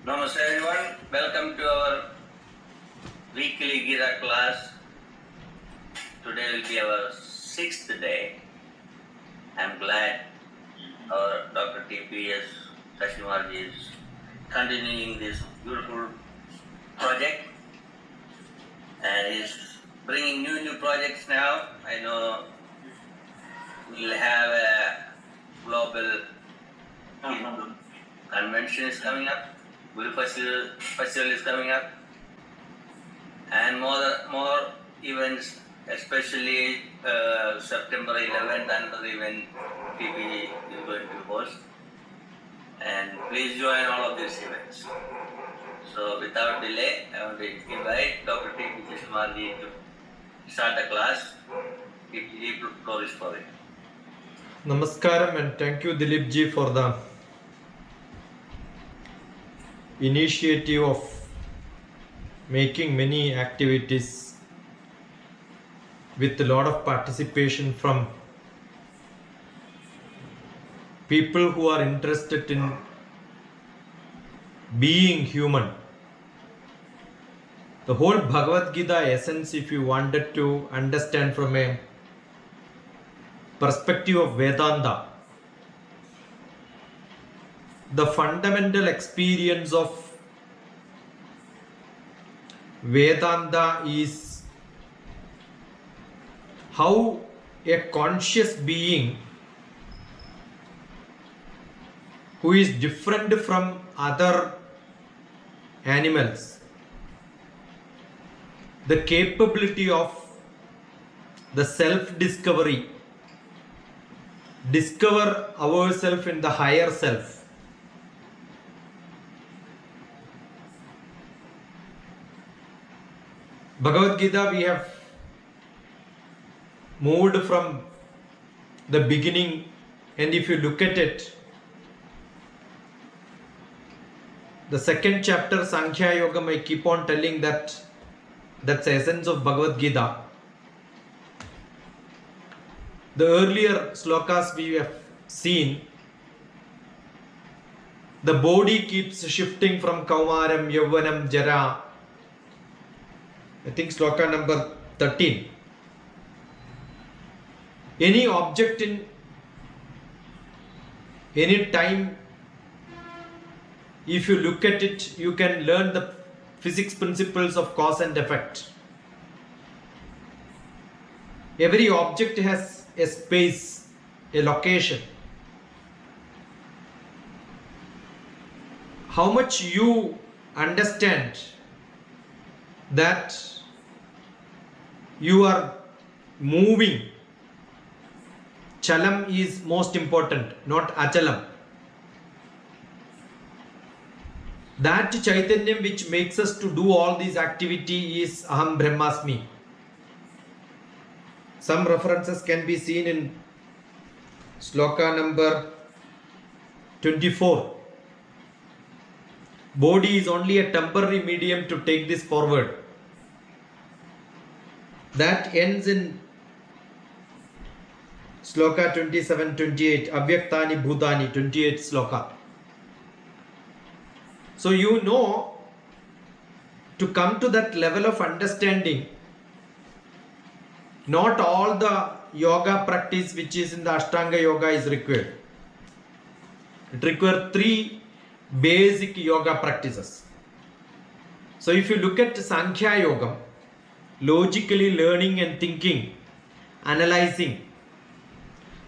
Namaste everyone, welcome to our weekly Gita class. Today will be our 6th day. I am glad our DrTPS Srimad is continuing this beautiful project and is bringing new projects now. I know we'll have a global convention is coming up. Guru Festival is coming up, and more events, especially September 11th, another event TP is going to host. And please join all of these events. So without delay, I want to invite DrTPS Srimad to start the class. Deep glories for it. Namaskaram and thank you Dilip ji for the initiative of making many activities with a lot of participation from people who are interested in being human. The whole Bhagavad Gita essence, if you wanted to understand from a perspective of Vedanta, the fundamental experience of Vedanta is how a conscious being who is different from other animals, the capability of the self-discovery, discover ourselves in the higher self. Bhagavad Gita, we have moved from the beginning, and if you look at it, the second chapter, Sankhya YOGAM, I keep on telling that's the essence of Bhagavad Gita. The earlier slokas we have seen, the body keeps shifting from Kaumaram, Yauvanam, Jara. I think sloka number 13. Any object in any time, if you look at it, you can learn the physics principles of cause and effect. Every object has a space, a location. How much you understand that you are moving, chalam is most important, not achalam. That Chaitanyam which makes us to do all these activity is Aham Brahmasmi. Some references can be seen in sloka number 24. Body is only a temporary medium to take this forward. That ends in sloka 27-28, Avyaktani Bhutani, 28 sloka. So you know, to come to that level of understanding, not all the yoga practice which is in the Ashtanga Yoga is required. It requires 3 basic yoga practices. So if you look at Sankhya Yogam, logically learning and thinking, analyzing,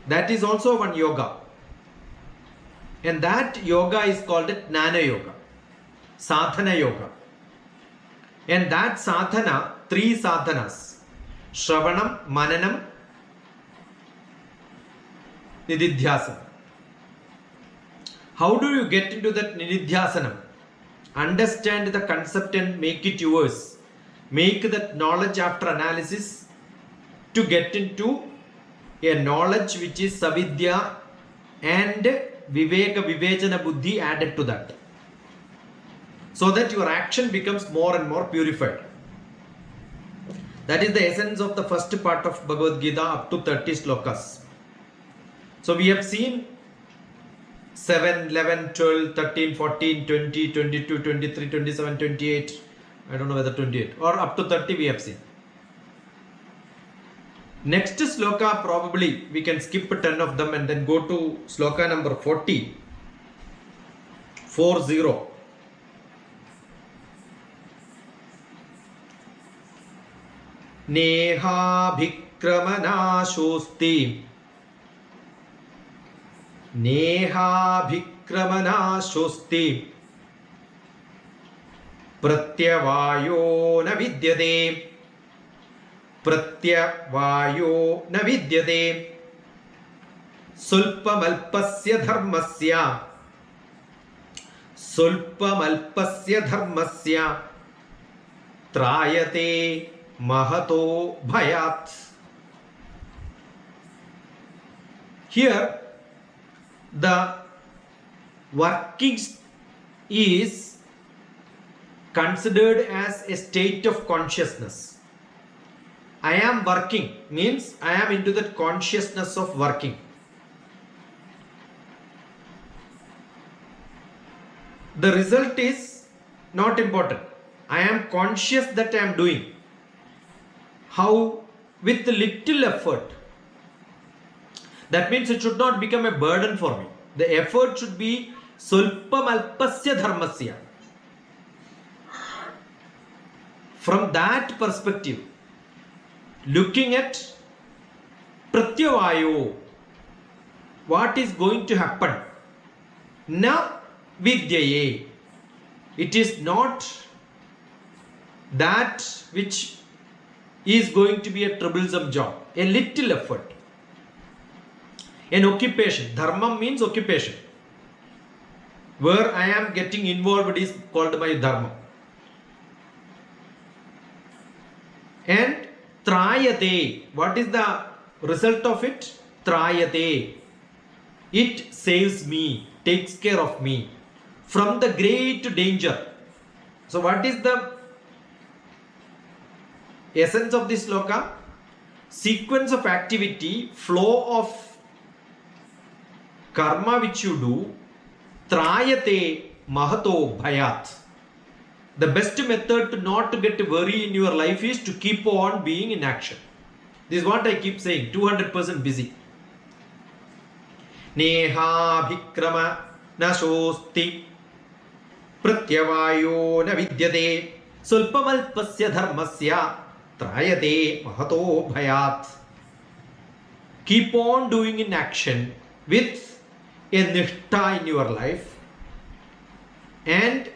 that is also one yoga. And that yoga is called Jnana Yoga, Sadhana Yoga. And that sadhana, 3 sadhanas, Shravanam, Mananam, Nididhyasana. How do you get into that Nididhyasana? Understand the concept and make it yours. Make that knowledge after analysis to get into a knowledge which is Savidya and Viveka Vivechana Buddhi added to that. So that your action becomes more and more purified. That is the essence of the first part of Bhagavad Gita up to 30 slokas. So we have seen 7, 11, 12, 13, 14, 20, 22, 23, 27, 28. I don't know whether 28 or up to 30 we have seen. Next sloka, probably we can skip 10 of them and then go to sloka number 40. 40. Nehabhikramanasosti. Nehabhikramanasosti. Pratyavayo na vidyate. Pratyavayo na vidyate. Sulpamalpasya dharmasya. Sulpamalpasya dharmasya. Trayate mahato bhayat. Here the working is considered as a state of consciousness. I am working means I am into that consciousness of working. The result is not important. I am conscious that I am doing. How? With little effort. That means it should not become a burden for me. The effort should be sulpam alpasya dharmasya. From that perspective, looking at pratyavayo, what is going to happen? Na vidyaye. It is not that which is going to be a troublesome job. A little effort. An occupation. Dharma means occupation. Where I am getting involved is called my dharma. And trayate. What is the result of it? Trayate. It saves me, takes care of me from the great danger. So what is the essence of this sloka? Sequence of activity, flow of karma which you do, trayate mahato bhayat. The best method to not to get worry in your life is to keep on being in action. This is what I keep saying, 200% busy. Neha bhikrama nasosti pratyavayo na vidyate sulpamalpasya dharmasya trayate mahato bhayat. Keep on doing in action with a nishtha in your life, and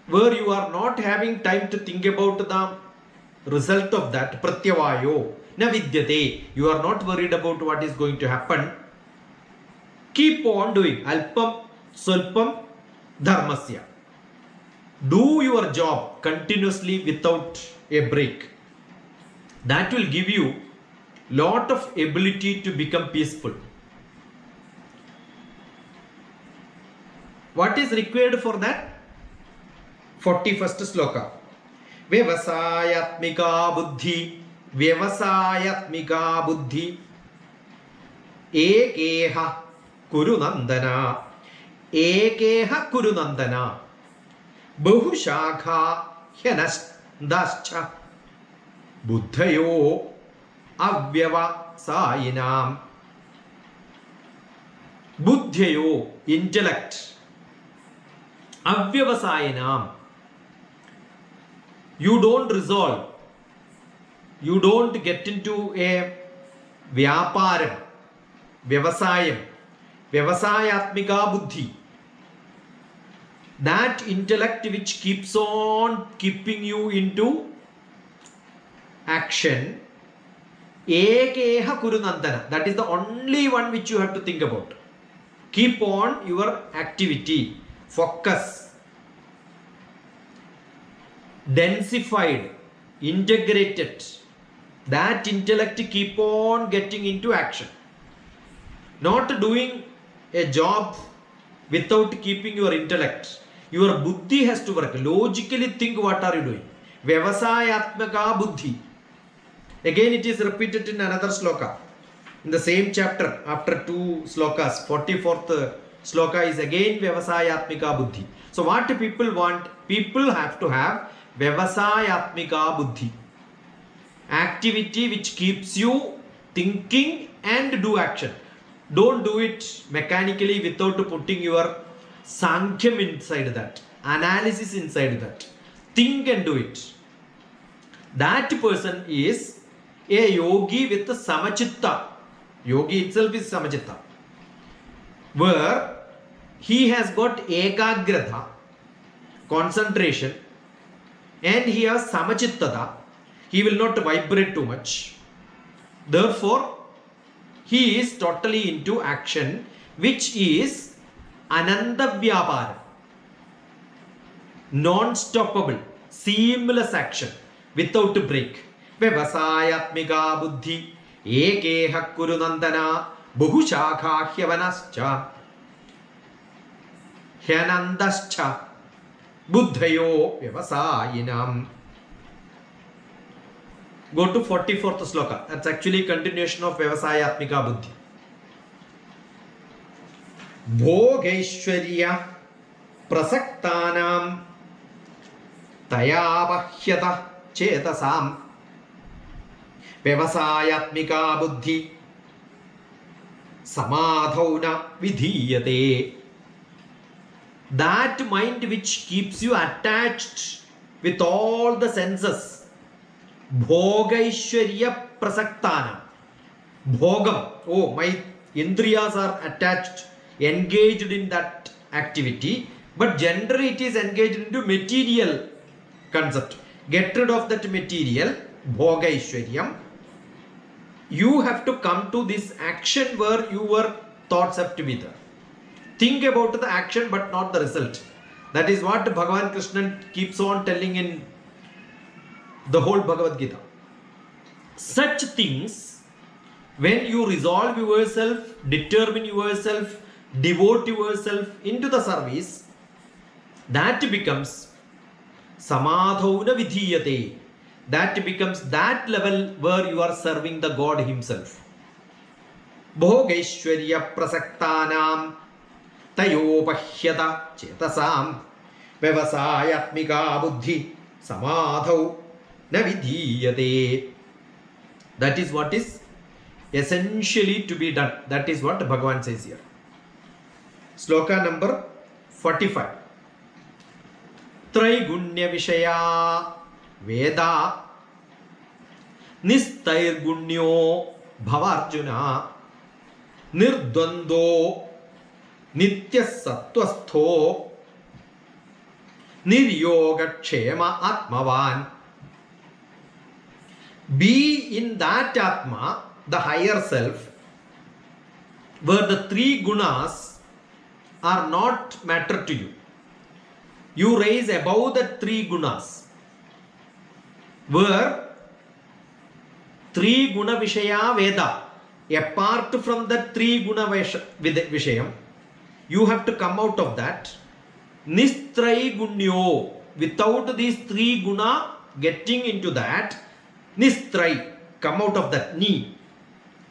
where you are not having time to think about the result of that, pratyavayo na vidyate, you are not worried about what is going to happen. Keep on doing alpam sulpam dharmasya. Do your job continuously without a break. That will give you lot of ability to become peaceful. What is required for that? 41st sloka. Vyavasayatmika buddhi. Vyavasayatmika buddhi. Ekeha kuru nandana. Ekeha kuru nandana. Bahushakha hyanastascha. Buddhayo avyavasayinam. Buddhayo, intellect. Avyavasayinam. You don't resolve. You don't get into a vyaparam, vyavasayam, vyavasayatmika buddhi. That intellect which keeps on keeping you into action. Ekeha kurunandana. That is the only one which you have to think about. Keep on your activity. Focus. Densified. Integrated. That intellect keep on getting into action. Not doing a job without keeping your intellect. Your buddhi has to work. Logically think what are you doing. Vyavasayatmaka buddhi. Again it is repeated in another sloka. In the same chapter, after two slokas, 44th sloka is again Vyavasayatmika Buddhi. So what people want? People have to have Vyavasayatmika Buddhi. Activity which keeps you thinking and do action. Don't do it mechanically without putting your Sankhya inside that, analysis inside that. Think and do it. That person is a yogi with samachitta. Yogi itself is samachitta, where he has got ekagratha, concentration, and he has samachittata. He will not vibrate too much. Therefore, he is totally into action, which is ananda vyapara, non-stoppable, seamless action without a break. Vyavasayatmika buddhi ekeha kuru nandana bahushakha hyavanascha hyanandascha buddhayo vyavasayinam. Go to 44th sloka. That's actually continuation of Vyavasayatmika Buddhi. Bhogaishwarya prasaktanam tayabahyata chetasam Vyavasayatmika Buddhi samadhauna vidhiyate. That mind which keeps you attached with all the senses. Bhogaishwarya prasaktanam. Bhogam. Oh, my indriyas are attached, engaged in that activity, but generally it is engaged into material concept. Get rid of that material, Bhogaishwaryam. You have to come to this action where your thoughts have to be there. Think about the action but not the result. That is what Bhagavan Krishna keeps on telling in the whole Bhagavad Gita. Such things, when you resolve yourself, determine yourself, devote yourself into the service, that becomes samadhauna vidhiyate. That becomes that level where you are serving the God himself. Bhogaishwarya prasaktanam tayopahyata chetasam Vyavasayatmika buddhi samadhau navidhiyate. That is what is essentially to be done. That is what Bhagavan says here. Sloka number 45. Traigunya Vishaya Veda Nistairgunyo Bhavarjuna Nirdvando Nitya Sattvastho Niryogakshema Atmavan. Be in that Atma, the higher self, where the three gunas are not matter to you. You rise above the three gunas, where three guna vishaya Veda, apart from the three guna vishayam, you have to come out of that. Nistrai gunyo, without these three guna getting into that, Nistrai, come out of that. Ni,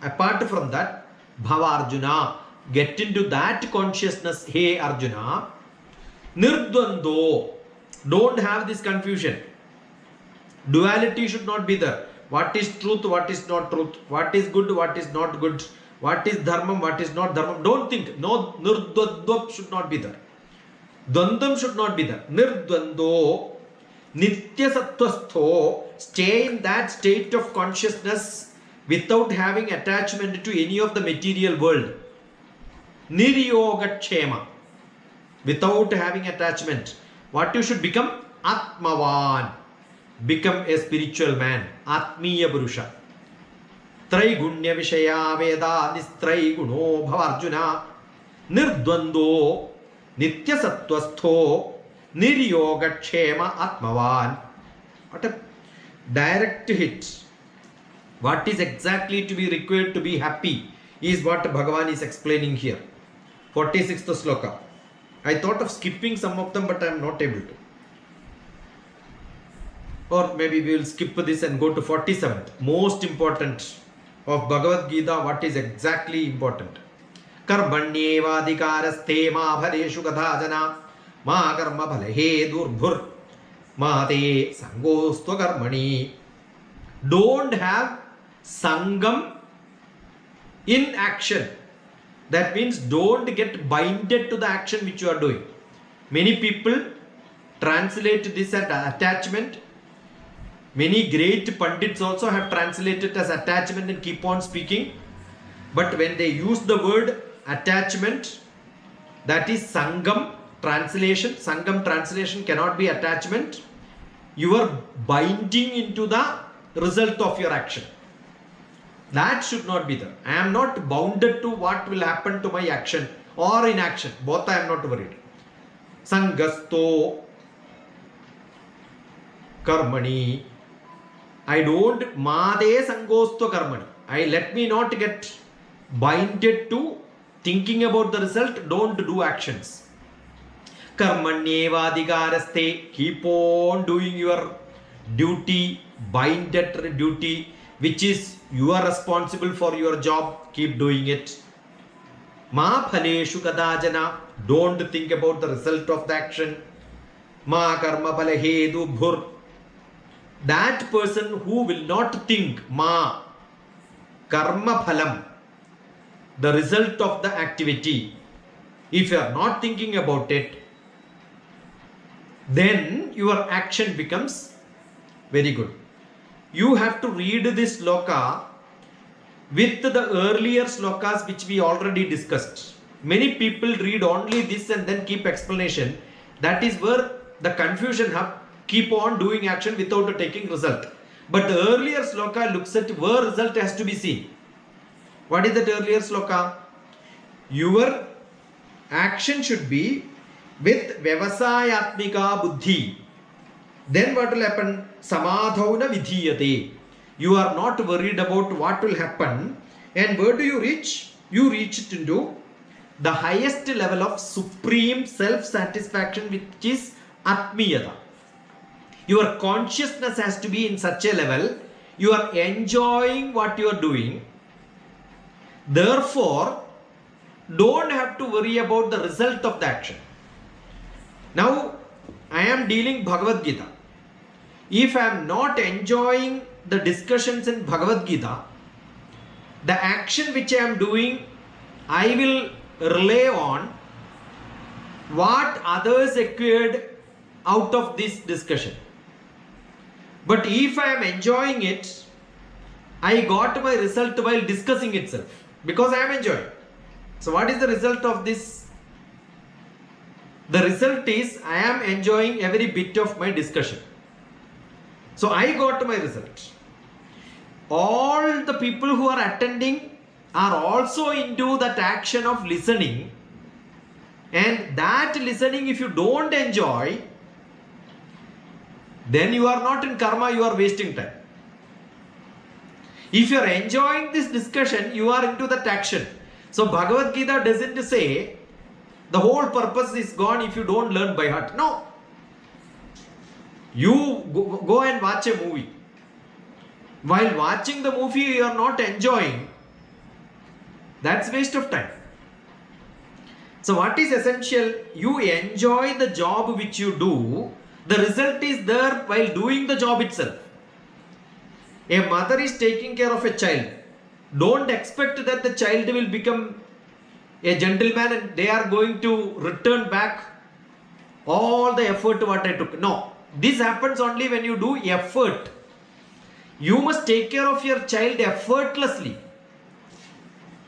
apart from that, Bhava Arjuna, get into that consciousness. Hey Arjuna, Nirdvando, don't have this confusion. Duality should not be there. What is truth, what is not truth, what is good, what is not good, what is dharmam, what is not dharmam. Don't think. No, Nirdvandvam should not be there. Dvandam should not be there. Nirdvando, Nitya Sattvastho, stay in that state of consciousness without having attachment to any of the material world. Niryogakshema, without having attachment. What you should become? Atmavan. Become a spiritual man. Atmiya Purusha. Traigunya Vishaya Veda Nistrai Guno Bhavarjuna Nirdvando Nitya Sattvastho Niryogakshema Atmavan. What a direct hit. What is exactly to be required to be happy is what Bhagavan is explaining here. 46th sloka. I thought of skipping some of them, but I am not able to. Or maybe we will skip this and go to 47th. Most important of Bhagavad Gita, what is exactly important. Karmanyevadhikaraste ma bhaleshu kadhajana ma karma bhalehe durbhur ma te sangostva karmani. Don't have sangam in action. That means don't get binded to the action which you are doing. Many people translate this as attachment. Many great pundits also have translated as attachment and keep on speaking. But when they use the word attachment, that is sangam translation. Sangam translation cannot be attachment. You are binding into the result of your action. That should not be there. I am not bounded to what will happen to my action or inaction. Both I am not worried. Sangasto karmani. I don't made sangosto karmani. I let me not get binded to thinking about the result. Don't do actions. Karmanyevadhikaraste. Keep on doing your duty, binded duty, which is you are responsible for your job. Keep doing it. Ma phaleshu kadajana. Don't think about the result of the action. Ma karma phalehe dubhur. That person who will not think ma karma phalam, the result of the activity, if you are not thinking about it, then your action becomes very good. You have to read this sloka with the earlier slokas which we already discussed. Many people read only this and then keep explanation. That is where the confusion happens. Keep on doing action without taking result. But the earlier sloka looks at where result has to be seen. What is that earlier sloka? Your action should be with vyavasayatmika buddhi. Then what will happen? Samadhauna vidhiyate. You are not worried about what will happen. And where do you reach? You reach it into the highest level of supreme self-satisfaction, which is atmiyata. Your consciousness has to be in such a level. You are enjoying what you are doing. Therefore, don't have to worry about the result of the action. Now, I am dealing Bhagavad Gita. If I am not enjoying the discussions in Bhagavad Gita, the action which I am doing, I will rely on what others acquired out of this discussion. But if I am enjoying it, I got my result while discussing itself because I am enjoying. So what is the result of this? The result is I am enjoying every bit of my discussion. So I got my result. All the people who are attending are also into that action of listening. And that listening, if you don't enjoy, then you are not in karma, you are wasting time. If you are enjoying this discussion, you are into that action. So Bhagavad Gita doesn't say the whole purpose is gone if you don't learn by heart. No. You go and watch a movie. While watching the movie you are not enjoying, that's waste of time. So what is essential? You enjoy the job which you do. The result is there while doing the job itself. A mother is taking care of a child. Don't expect that the child will become a gentleman and they are going to return back all the effort what I took. No. This happens only when you do effort. You must take care of your child effortlessly.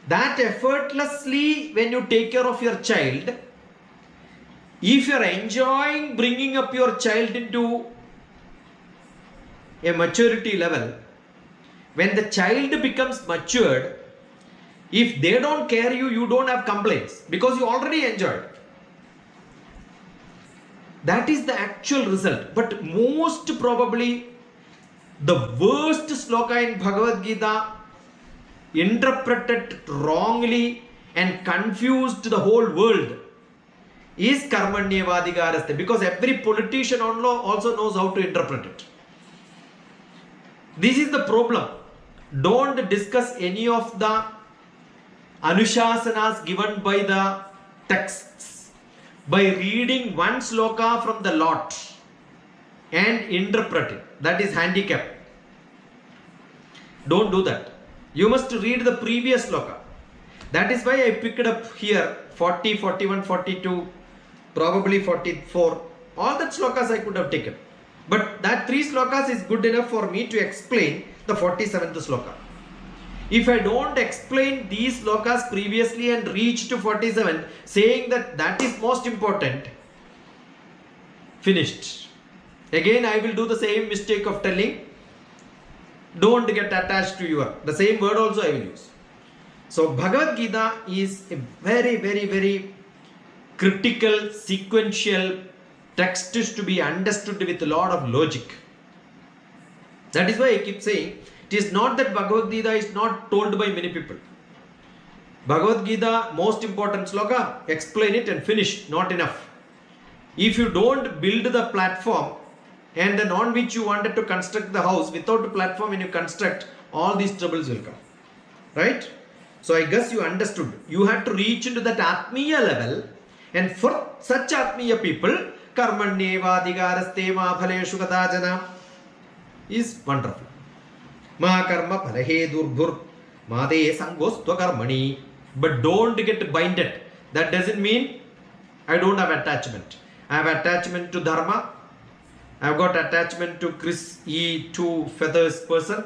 That effortlessly, when you take care of your child, if you are enjoying bringing up your child into a maturity level, when the child becomes matured, if they don't care you, you don't have complaints because you already enjoyed. That is the actual result. But most probably, the worst sloka in Bhagavad Gita, interpreted wrongly and confused the whole world, is karmanyevadhikaraste, because every politician also knows how to interpret it. This is the problem. Don't discuss any of the Anushasanas given by the texts. By reading one sloka from the lot and interpret it. That is handicap. Don't do that. You must read the previous sloka. That is why I picked up here 40, 41, 42, probably 44. All that slokas I could have taken. But that 3 slokas is good enough for me to explain the 47th sloka. If I don't explain these slokas previously and reach to 47, saying that that is most important, finished. Again, I will do the same mistake of telling, don't get attached to your, the same word also I will use. So Bhagavad Gita is a very, very, very critical, sequential text is to be understood with a lot of logic. That is why I keep saying, it is not that Bhagavad Gita is not told by many people. Bhagavad Gita, most important sloka, explain it and finish, not enough. If you don't build the platform and then on which you wanted to construct the house, without a platform when you construct, all these troubles will come. Right? So I guess you understood. You have to reach into that Atmiya level, and for such Atmiya people, Karmanyeva Adhikaraste ma phaleshu kadachana is wonderful. Ma karma phalehe durbhur made sangostva karmani. But don't get binded. That doesn't mean I don't have attachment. I have attachment to dharma. I have got attachment to Chris E. 2 feathers person.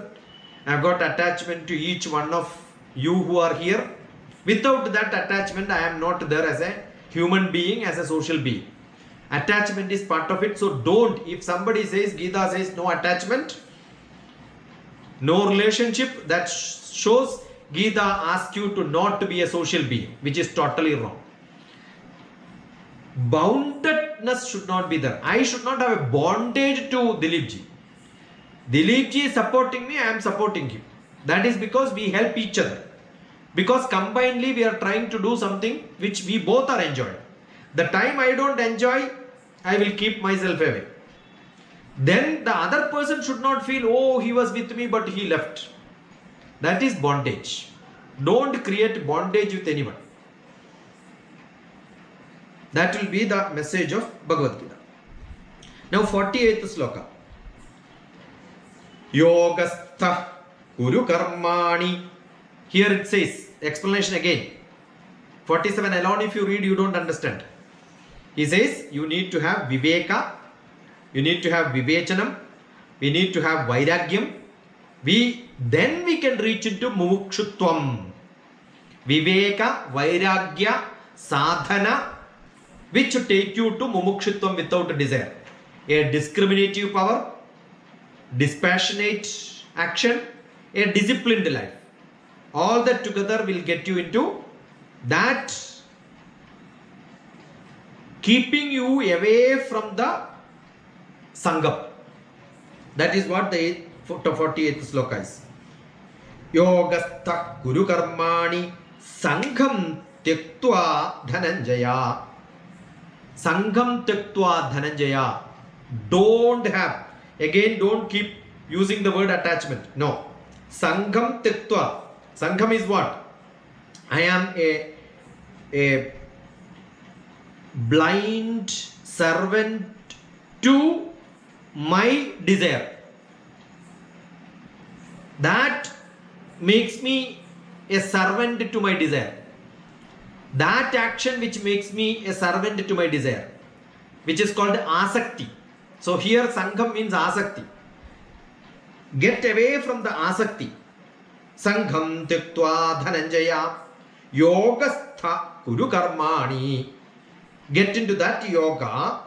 I have got attachment to each one of you who are here. Without that attachment, I am not there as a human being, as a social being. Attachment is part of it. So don't, if somebody says, Gita says no attachment, no relationship, that shows Gita asks you to not to be a social being, which is totally wrong. Boundedness should not be there. I should not have a bondage to Dilip ji. Dilip ji is supporting me, I am supporting him. That is because we help each other. Because combinedly we are trying to do something which we both are enjoying. The time I don't enjoy, I will keep myself away. Then the other person should not feel, oh, he was with me but he left. That is bondage. Don't create bondage with anyone. That will be the message of Bhagavad Gita. Now 48th sloka. Yogastha Kuru Karmani. Here it says, explanation again. 47 alone, if you read, you don't understand. He says, you need to have Viveka, you need to have Vivechanam, we need to have Vairagyam. Then we can reach into Mumukshutvam. Viveka, Vairagya, Sadhana, which take you to Mumukshutvam without desire. A discriminative power, dispassionate action, a disciplined life. All that together will get you into that, keeping you away from the Sangam. That is what the 48th sloka is. Yogastha Guru Karmani Sangham Tyaktva Dhananjaya. Sangham Tyaktva Dhananjaya. Don't have. Again, don't keep using the word attachment. No. Sangham Tyaktva. Sangham is what? I am a blind servant to my desire. That makes me a servant to my desire. That action which makes me a servant to my desire, which is called asakti. So here Sangham means asakti. Get away from the asakti. Sangham Tyaktva Dhananjaya Yogastha Kuru Karmani. Get into that yoga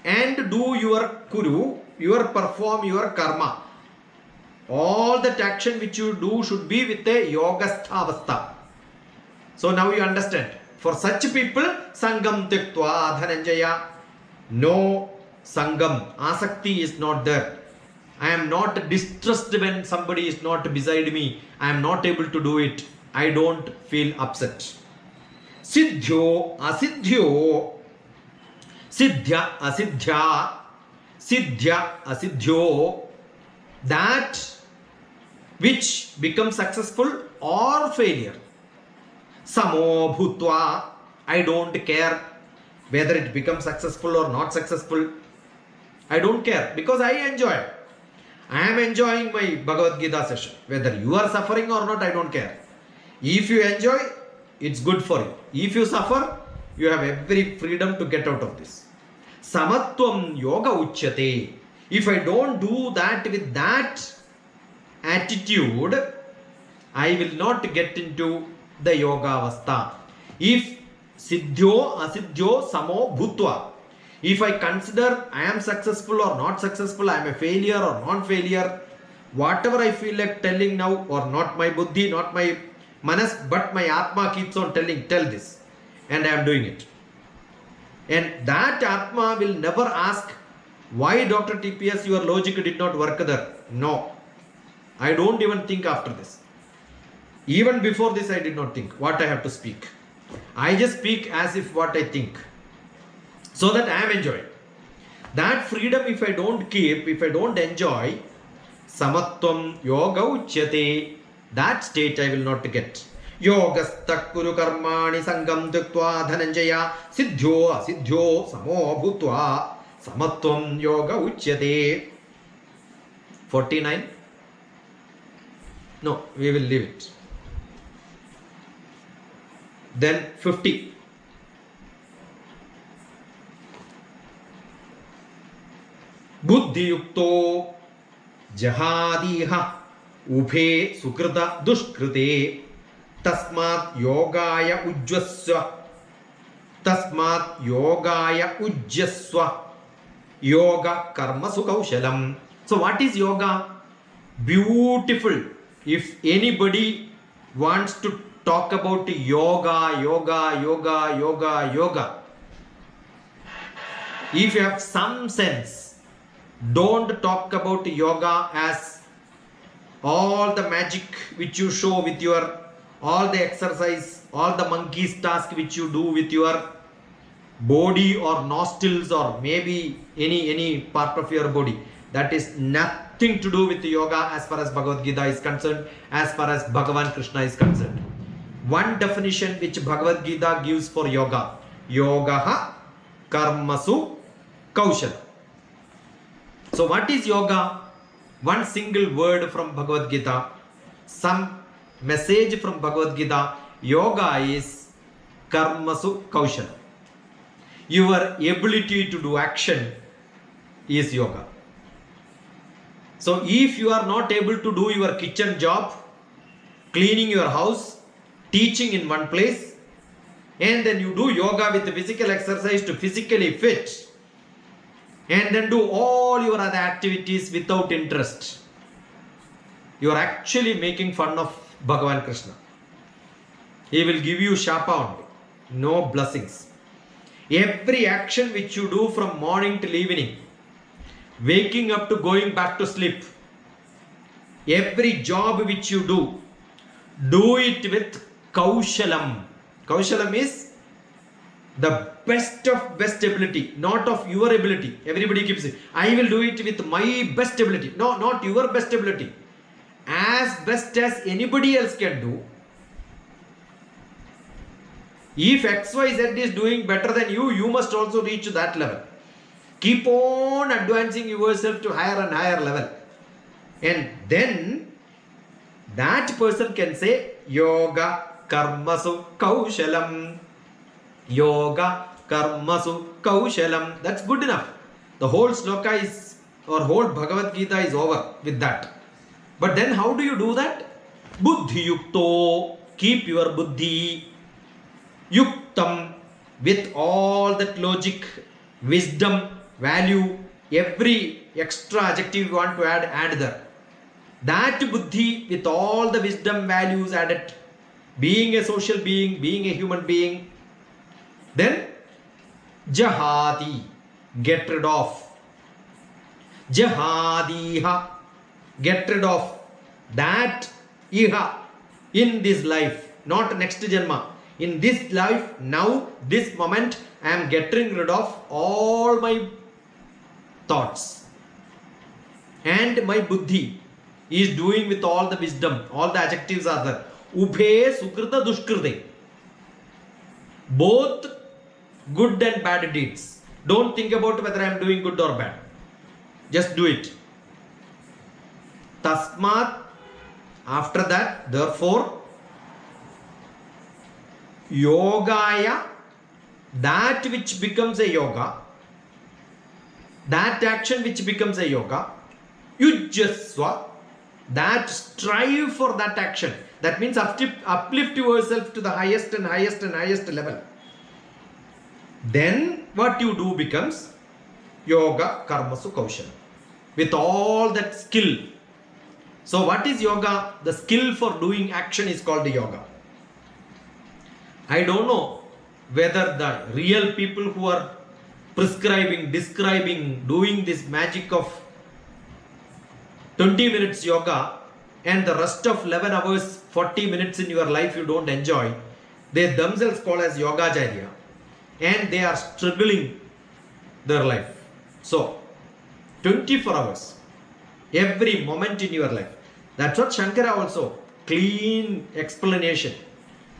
and do your kuru, perform your karma. All that action which you do should be with a yogastha avastha. So now you understand. For such people, Sangham Tyaktva Dhananjaya. No Sangham. Asakti is not there. I am not distressed when somebody is not beside me. I am not able to do it. I don't feel upset. Siddhyo Asiddhyo. Siddhya Asiddhya. Siddhya Asiddhyo. That which becomes successful or failure. Samo bhutva, I don't care whether it becomes successful or not successful. I don't care because I enjoy. I am enjoying my Bhagavad Gita session. Whether you are suffering or not, I don't care. If you enjoy, it's good for you. If you suffer, you have every freedom to get out of this. Samatvam yoga uchyate. If I don't do that with that attitude, I will not get into the yoga avastha. If siddhyo asiddhyo samo bhutva, if I consider I am successful or not successful, I am a failure or non-failure, whatever I feel like telling now, or not my buddhi, not my manas, but my atma keeps on telling, tell this, and I am doing it. And that atma will never ask, why DrTPS your logic did not work there. No, I don't even think after this. Even before this I did not think what I have to speak. I just speak as if what I think, so that I am enjoying. That freedom if I don't keep, if I don't enjoy, samatvam yoga uchyate, that state I will not get. Yogastha kuru karmani sangam duktva dhananjaya siddhyo asiddhyo samo bhutva samatvam yoga uchyate. 49. No, we will leave it. Then 50. Buddhiyukto jahadiha ubhe sukrita dushkrite tasmat yogaya ujjasva yoga karma sukaushalam. So what is yoga? Beautiful. If anybody wants to talk about yoga, if you have some sense, don't talk about yoga as all the magic which you show with your, all the exercise, all the monkey's task which you do with your body or nostrils or maybe any part of your body. That is nothing to do with yoga as far as Bhagavad Gita is concerned, as far as Bhagavan Krishna is concerned. One definition which Bhagavad Gita gives for yoga: yogaha karmasu kaushala. So what is yoga? One single word from Bhagavad Gita, some message from Bhagavad Gita. Yoga is karmasu kaushala. Your ability to do action is yoga. So if you are not able to do your kitchen job, cleaning your house, teaching in one place, and then you do yoga with the physical exercise to physically fit, and then do all your other activities without interest, you are actually making fun of Bhagavan Krishna. He will give you shapa only, no blessings. Every action which you do from morning till evening, waking up to going back to sleep, every job which you do it with kaushalam. Kaushalam is the best of best ability, not of your ability. Everybody keeps saying, I will do it with my best ability. No, not your best ability. As best as anybody else can do. If XYZ is doing better than you, you must also reach that level. Keep on advancing yourself to higher and higher level. And then that person can say, yoga karmasu kaushalam. Yoga karmasu kaushalam. That's good enough. The whole sloka is, or whole Bhagavad Gita is over with that. But then how do you do that? Buddhi yukto. Keep your buddhi yuktam, with all that logic, wisdom, value, every extra adjective you want to add there. That buddhi with all the wisdom, values added, being a social being, being a human being. Then jahati, get rid of. Jahadiha, get rid of. That iha, in this life, not next janma. In this life, now, this moment, I am getting rid of all my thoughts. And my buddhi is doing with all the wisdom, all the adjectives are there. Ubhe sukrita dushkrite. both good and bad deeds. Don't think about whether I am doing good or bad. Just do it. Tasmat, after that, therefore, yogaya, that which becomes a yoga, that action which becomes a yoga, yujjasva, that strive for that action. That means uplift yourself to the highest and highest and highest level. Then what you do becomes yoga karmasu kaushala. With all that skill. So what is yoga? The skill for doing action is called yoga. I don't know whether the real people who are prescribing, describing, doing this magic of 20 minutes yoga and the rest of 11 hours, 40 minutes in your life you don't enjoy, they themselves call as yogacharya and they are struggling their life. So 24 hours, every moment in your life. That's what Shankara also, clean explanation.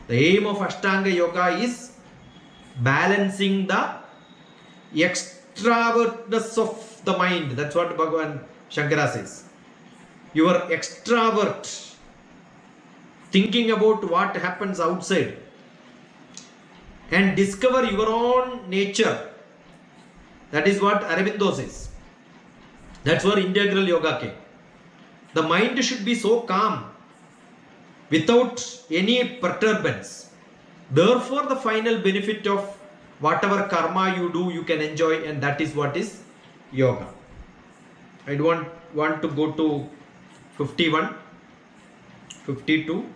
The aim of Ashtanga Yoga is balancing the extravertness of the mind. That's what Bhagavan Shankara says. Your extravert, thinking about what happens outside and discover your own nature. That is what Aurobindo says. That's where integral yoga came. The mind should be so calm without any perturbance. Therefore, the final benefit of whatever karma you do, you can enjoy, and that is what is yoga. I don't want to go to 51, 52.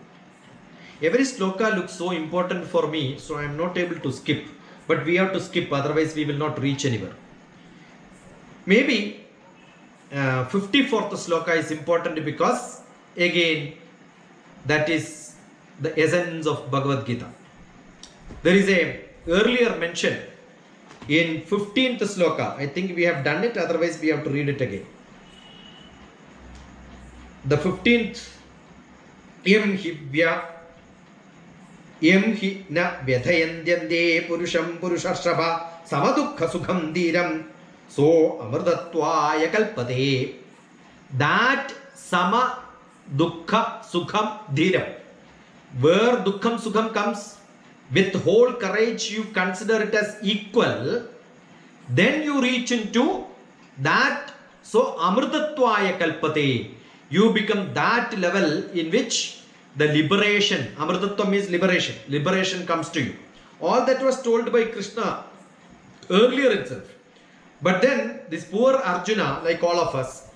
Every sloka looks so important for me, so I am not able to skip. But we have to skip, otherwise we will not reach anywhere. Maybe 54th sloka is important because again that is the essence of Bhagavad Gita. There is a earlier mention in 15th sloka. I think we have done it, otherwise we have to read it again. The 15th, yam hi na vyathayandyande purusham purushashrabha samadukha sukham dhiram so amritatvaya kalpate. That sama dukkha sukham dhiram, where dukkham sukham comes, with whole courage you consider it as equal, then you reach into that. So amritatvaya kalpate, you become that level in which the liberation, amritatva means liberation, liberation comes to you. All that was told by Krishna earlier itself. But then this poor Arjuna, like all of us,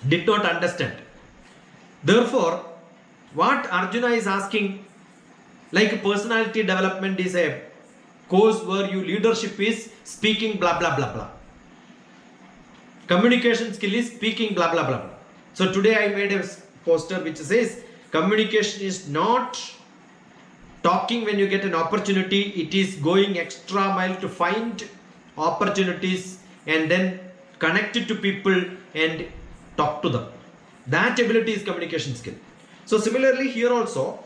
did not understand. Therefore, what Arjuna is asking, like personality development is a course where your leadership is speaking blah blah blah blah. Communication skill is speaking blah blah blah blah. So today I made a poster which says communication is not talking when you get an opportunity, it is going extra mile to find opportunities and then connect it to people and talk to them. That ability is communication skill. So similarly here also,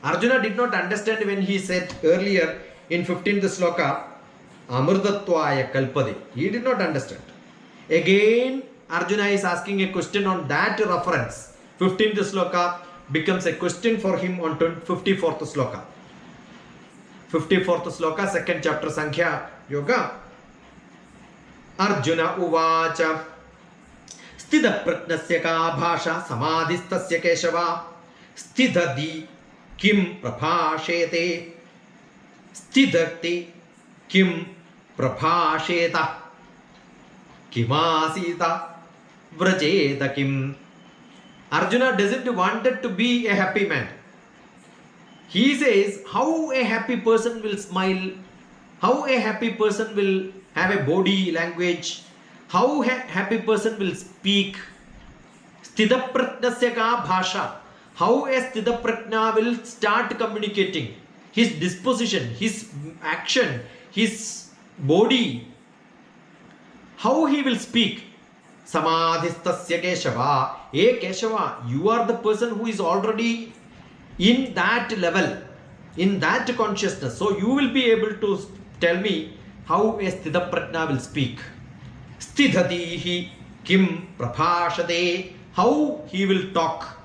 Arjuna did not understand when he said earlier in 15th sloka, Amritatvaya kalpade. He did not understand. Again, Arjuna is asking a question on that reference. 15th sloka becomes a question for him on 54th sloka. 54th sloka, second chapter, Sankhya Yoga. Arjuna uvacha sthita prajnasya ka bhasha samadhistasya keshava sthidadi kim prabhashete sthidati kim prabhasheta kimasita vrajeta kim. Arjuna doesn't wanted to be a happy man. He says how a happy person will smile, how a happy person will have a body language, how a happy person will speak. Sthita prajnasya ka bhasha. How a sthita prajna will start communicating. His disposition, his action, his body, how he will speak. Samadhistasya Keshava. Hey Keshava, you are the person who is already in that level, In that consciousness, so you will be able to tell me how a Sthita Prajna will speak. Sthidhatihi kim prabhashate, how he will talk.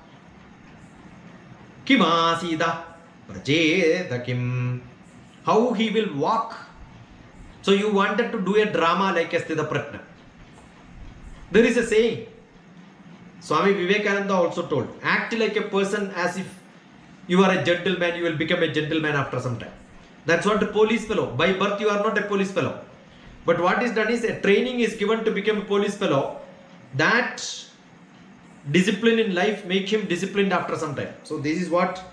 Kimasida prajeta kim, how he will walk. So you wanted to do a drama like a Sthita Prajna. There is a saying, Swami Vivekananda also told, act like a person as if you are a gentleman, you will become a gentleman after some time. That's what a police fellow. By birth you are not a police fellow. But what is done is a training is given to become a police fellow. That discipline in life make him disciplined after some time. So this is what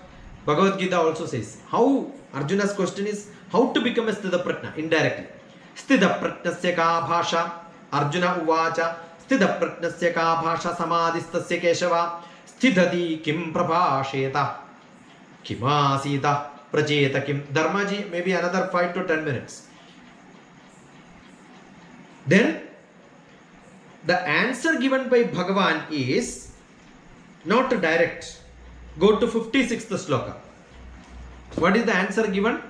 Bhagavad Gita also says. How, Arjuna's question is, how to become a Sthita Prajna? Indirectly. Sthita Prajnasya ka bhasha, Arjuna uvacha, Sthita Prajnasya ka bhasha samadhistasya Keshava, Sthidhati kim prabhasheta, kimasita prajeta kim. Dharmaji, maybe another 5 to 10 minutes. Then the answer given by Bhagavan is not direct. Go to 56th sloka. What is the answer given?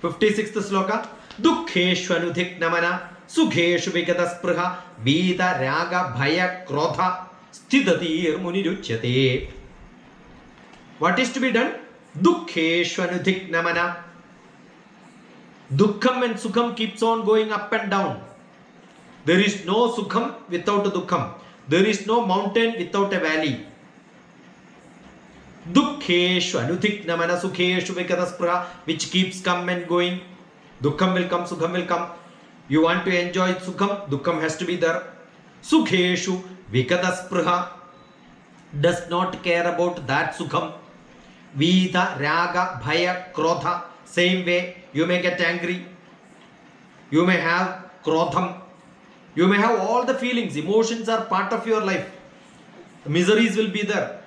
56th sloka. Dukkheshu anudhiknamana sukheshu vigataspruha vita raga bhaya krodha sthidhatir muniruchyate. What is to be done? Dukkheshu anudhiknamana. Dukkham and sukham keeps on going up and down. There is no sukham without a dukkham. There is no mountain without a valley. Dukkheshu anudhiknamana sukheshu vikataspruha, which keeps come and going. Dukkham will come, sukham will come. You want to enjoy sukham, dukkham has to be there. Sukheshu vikataspruha, does not care about that sukham. Vita, raga, bhaya, krodha. Same way, you may get angry. You may have krodham. You may have all the feelings. Emotions are part of your life. Miseries will be there.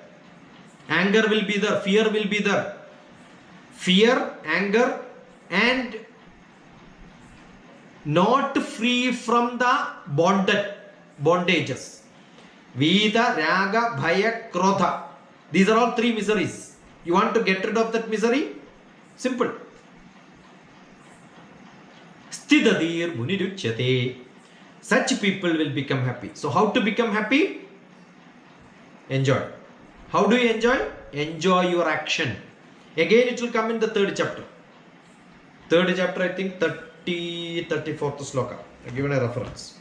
Anger will be there. Fear will be there. Fear, anger, and not free from the bondages. Vita, raga, bhaya, krodha. These are all 3 miseries. You want to get rid of that misery? Simple. Sthidhatir muniruchyate. Such people will become happy. So how to become happy? Enjoy. How do you enjoy? Enjoy your action. Again it will come in the 3rd chapter. 3rd chapter, I think 34th sloka. I've given a reference.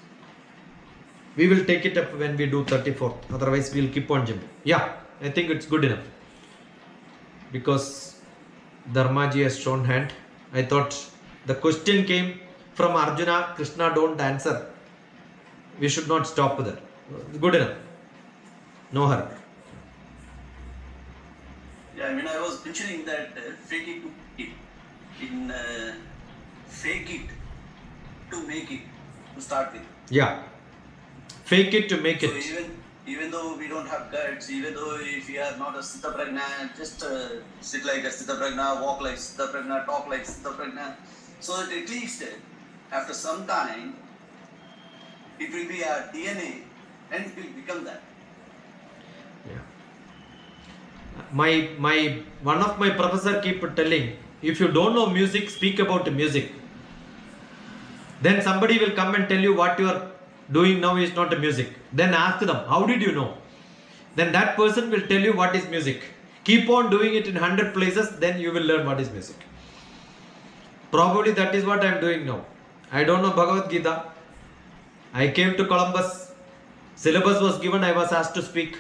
We will take it up when we do 34th. Otherwise we will keep on jumping. Yeah, I think it's good enough. Because Dharmaji has shown hand. I thought the question came from Arjuna. Krishna don't answer. We should not stop there. Good enough. No hurry. Yeah, I mean, I was mentioning that fake it to it. In fake it to make it, to start with. Yeah. Fake it to make So it. even though we don't have guts, even though if we are not a Sthita Prajna, just sit like a Sthita Prajna, walk like Sthita Prajna, talk like Sthita Prajna. So that at least after some time, it will be our DNA and it will become that. Yeah. One of my professor keep telling, if you don't know music, speak about music. Then somebody will come and tell you what you are doing now is not a music. Then ask them, how did you know? Then that person will tell you what is music. Keep on doing it in 100 places, then you will learn what is music. Probably that is what I am doing now. I don't know Bhagavad Gita. I came to Columbus. Syllabus was given, I was asked to speak.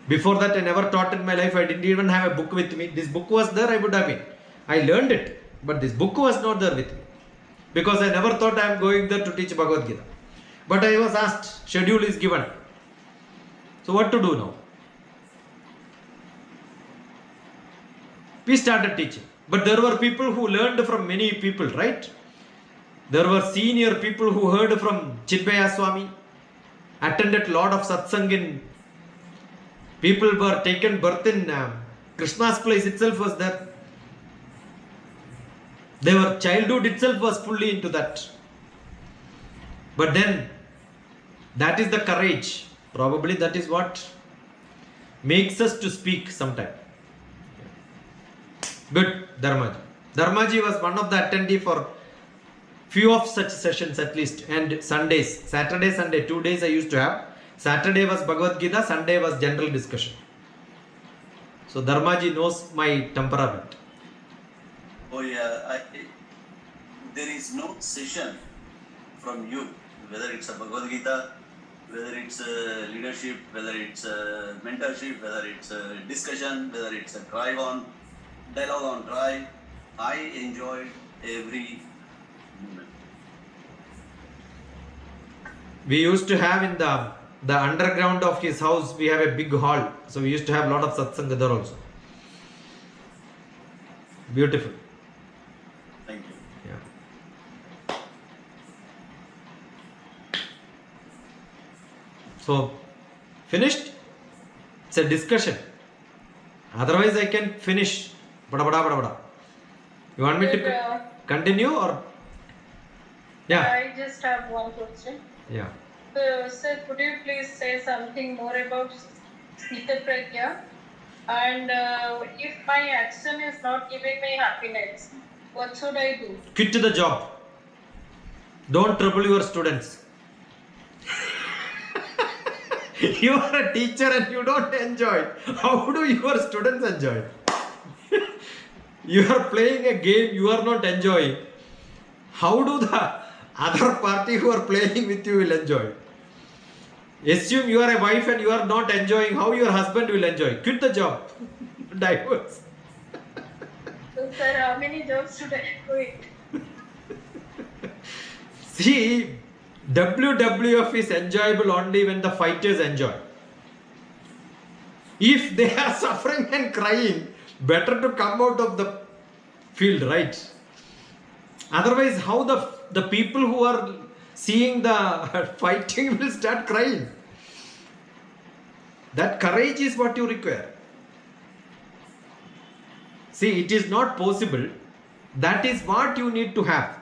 Before that, I never taught in my life. I didn't even have a book with me. This book was there, I would have been. I learned it, but this book was not there with me. Because I never thought I am going there to teach Bhagavad Gita. But I was asked, schedule is given. So what to do now? We started teaching. But there were people who learned from many people, right? There were senior people who heard from Chinmaya Swami, attended lot of satsang in. People were taken birth in Krishna's place itself was there. Their childhood itself was fully into that. But then, that is the courage. Probably that is what makes us to speak sometime. Good, Dharmaji. Dharmaji was one of the attendee for few of such sessions at least. And Sundays, Saturday, Sunday, 2 days I used to have. Saturday was Bhagavad Gita, Sunday was general discussion. So Dharmaji knows my temperament. Oh yeah, there is no session from you, whether it's a Bhagavad Gita, whether it's a leadership, whether it's a mentorship, whether it's a discussion, whether it's a dialogue on drive. I enjoyed every moment. We used to have in the underground of his house, we have a big hall. So we used to have a lot of satsanga there also. Beautiful. Thank you. Yeah. So, finished? It's a discussion. Otherwise, I can finish. Bada bada bada bada. You want me to continue or? Yeah. I just have one question. Yeah. Sir, could you please say something more about Sthita Prajna? And if my action is not giving me happiness, what should I do? Quit the job. Don't trouble your students. You are a teacher and you don't enjoy it. How do your students enjoy it? You are playing a game you are not enjoying. How do the other party who are playing with you will enjoy it? Assume you are a wife and you are not enjoying. How your husband will enjoy? Quit the job. Divorce. So, sir, how many jobs should I quit? See, WWF is enjoyable only when the fighters enjoy. If they are suffering and crying, better to come out of the field, right? Otherwise, how the people who are seeing the fighting will start crying. That courage is what you require. See, it is not possible. That is what you need to have.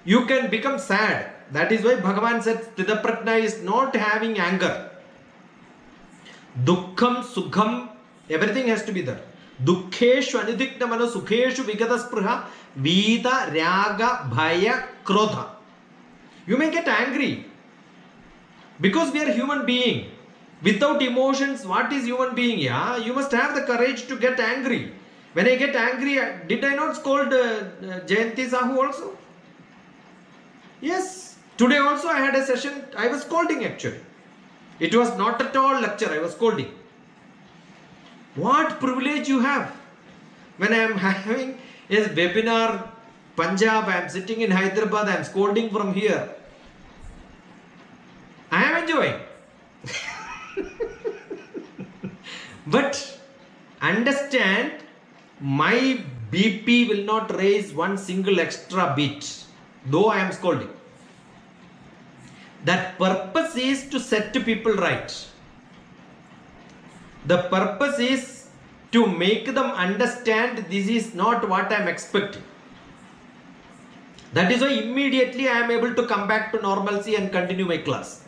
You can become sad. That is why Bhagavan said Sthita Prajna is not having anger. Dukkham, Sukham, everything has to be there. Dukkheshu anidikna mano sukheshu vigata spruha vita raga bhaya krodha. You may get angry because we are human being. Without emotions, what is human being? Yeah, you must have the courage to get angry. When I get angry, did I not scold Jayanti Sahu also? Yes. Today also I had a session, I was scolding actually. It was not at all lecture, I was scolding. What privilege you have? When I am having a webinar, Punjab, I am sitting in Hyderabad, I am scolding from here. I am enjoying. But understand, my BP will not raise one single extra beat, though I am scolding. That purpose is to set people right. The purpose is to make them understand this is not what I am expecting. That is why immediately I am able to come back to normalcy and continue my class.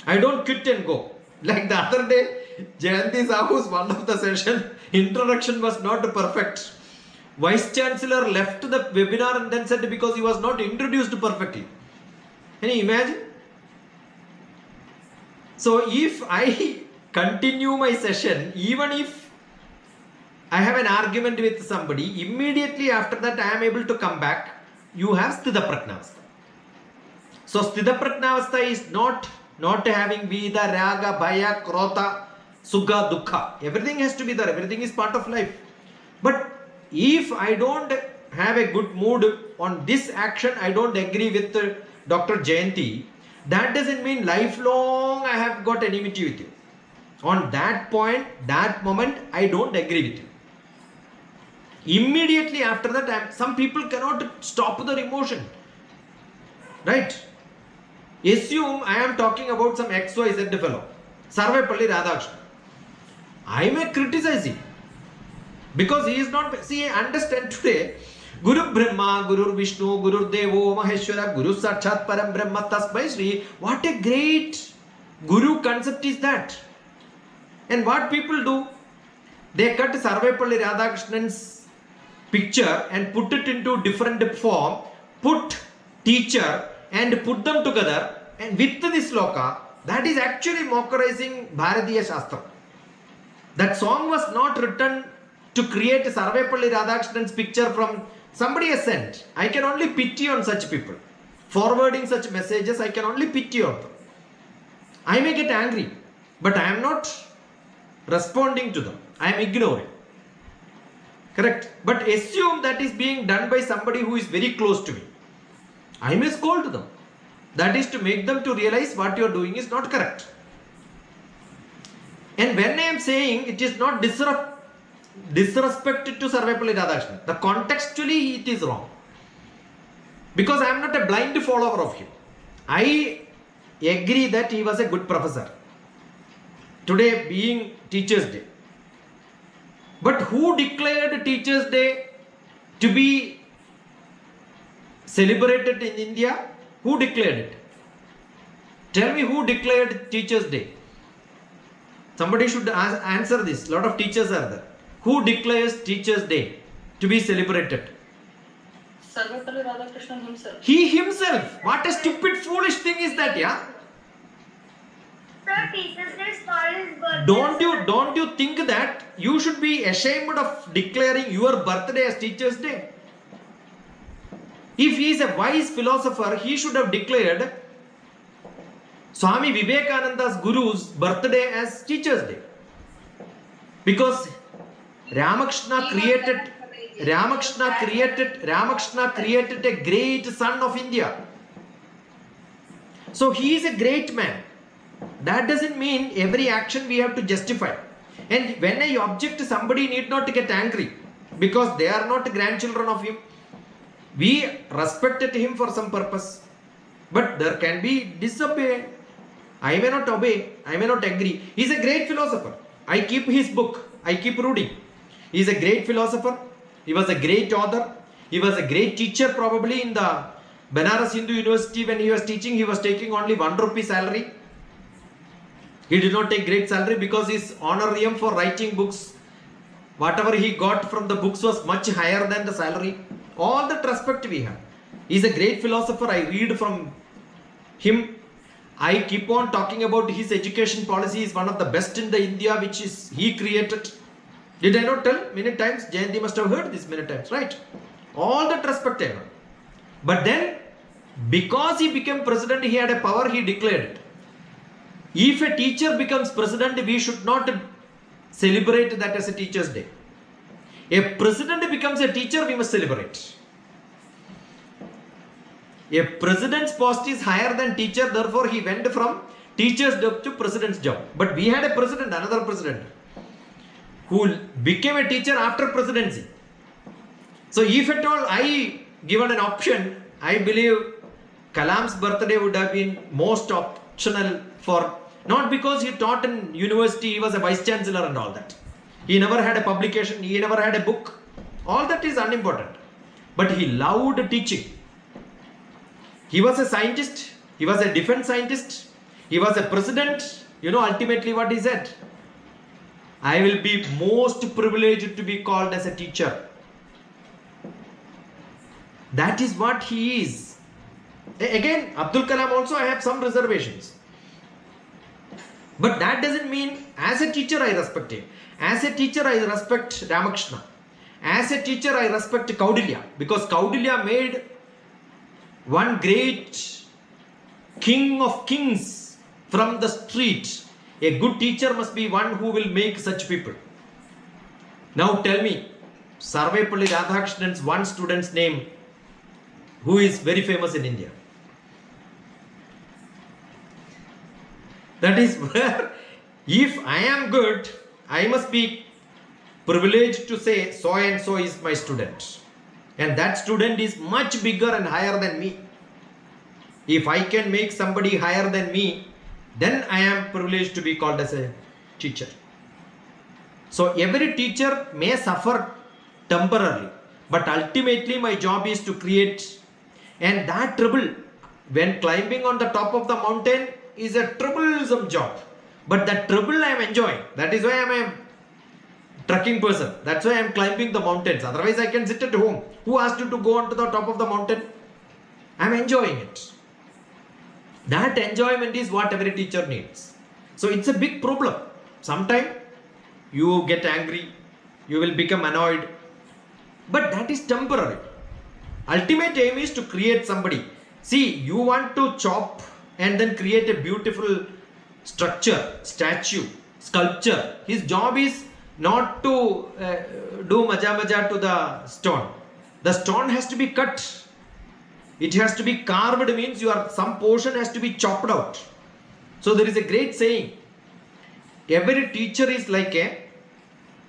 I don't quit and go. Like the other day, Jayanti Sahu's one of the session, introduction was not perfect. Vice Chancellor left the webinar and then said because he was not introduced perfectly. Can you imagine? So if I continue my session, even if I have an argument with somebody, immediately after that I am able to come back. You have Sthita Prajnavastha. So Sthita Prajnavastha is not having Vida, Raga, Bhaya, Krodha, Sukha, Dukkha. Everything has to be there. Everything is part of life. But if I don't have a good mood on this action, I don't agree with Dr. Jayanti, that doesn't mean lifelong I have got enmity with you. On that point, that moment, I don't agree with you. Immediately after that, some people cannot stop their emotion. Right? Assume I am talking about some XYZ fellow, Sarvepalli Radhakrishnan. I may criticize him because he is not. See, understand today, Guru Brahma, Guru Vishnu, Guru Devo, Maheshwara, Guru Sakshat Param Brahma Tasmai Shri. What a great Guru concept is that. And what people do? They cut Sarvepalli Radhakrishnan's picture and put it into different form, put teacher and put them together and with this sloka, that is actually mockerizing Bharatiya Shastra. That song was not written to create Sarvepalli Radhakrishnan's picture from somebody has sent. I can only pity on such people. Forwarding such messages, I can only pity on them. I may get angry, but I am not responding to them. I am ignoring. Correct? But assume that is being done by somebody who is very close to me. I may scold them. That is to make them to realize what you are doing is not correct. And when I am saying it is not disrespect to Sarvepalli Radhakrishnan, the contextually it is wrong. Because I am not a blind follower of him. I agree that he was a good professor. Today being Teachers' Day. But who declared Teachers' Day to be celebrated in India? Who declared it? Tell me who declared Teachers' Day. Somebody should answer this. A lot of teachers are there. Who declares Teachers' Day to be celebrated? Sarvepalli Radhakrishnan himself. He himself. What a stupid, foolish thing is that, yeah? Sir, Teachers' Day is called his birthday. Don't you think that you should be ashamed of declaring your birthday as Teachers' Day? If he is a wise philosopher, he should have declared Swami Vivekananda's Guru's birthday as Teachers' Day. Because Ramakrishna created a great son of India. So he is a great man. That doesn't mean every action we have to justify. And when I object, somebody need not get angry because they are not grandchildren of him. We respected him for some purpose. But there can be disobey. I may not obey. I may not agree. He is a great philosopher. I keep his book. I keep reading. He is a great philosopher. He was a great author. He was a great teacher probably in the Banaras Hindu University. When he was teaching, he was taking only 1 rupee salary. He did not take great salary because his honorarium for writing books, whatever he got from the books was much higher than the salary. All that respect we have. He is a great philosopher. I read from him. I keep on talking about his education policy is one of the best in the India which is he created. Did I not tell many times? Jayanti must have heard this many times, right? All that respect I have. But then because he became president, he had a power, he declared it. If a teacher becomes president, we should not celebrate that as a Teacher's Day. A president becomes a teacher, we must celebrate. A president's post is higher than teacher, therefore he went from teacher's job to president's job. But we had a president, another president, who became a teacher after presidency. So if at all I given an option, I believe Kalam's birthday would have been most optional for, not because he taught in university, he was a vice chancellor and all that. He never had a publication, he never had a book. All that is unimportant. But he loved teaching. He was a scientist, he was a defense scientist, he was a president. You know ultimately what he said? I will be most privileged to be called as a teacher. That is what he is. Again, Abdul Kalam also I have some reservations. But that doesn't mean as a teacher I respect him. As a teacher I respect Ramakrishna. As a teacher I respect Kaudilya. Because Kaudilya made one great king of kings from the street. A good teacher must be one who will make such people. Now tell me, Sarvepalli Radhakrishnan's one student's name who is very famous in India. That is where if I am good, I must be privileged to say so and so is my student. And that student is much bigger and higher than me. If I can make somebody higher than me, then I am privileged to be called as a teacher. So every teacher may suffer temporarily, but ultimately my job is to create. And that trouble, when climbing on the top of the mountain, is a troublesome job. But that trouble I am enjoying. That is why I am trekking person. That's why I am climbing the mountains. Otherwise, I can sit at home. Who asked you to go onto the top of the mountain? I am enjoying it. That enjoyment is what every teacher needs. So it's a big problem. Sometimes you get angry, you will become annoyed, but that is temporary. Ultimate aim is to create somebody. See, you want to chop and then create a beautiful structure, statue, sculpture. His job is not to do maja to the stone. The stone has to be cut. It has to be carved, means some portion has to be chopped out. So there is a great saying. Every teacher is like a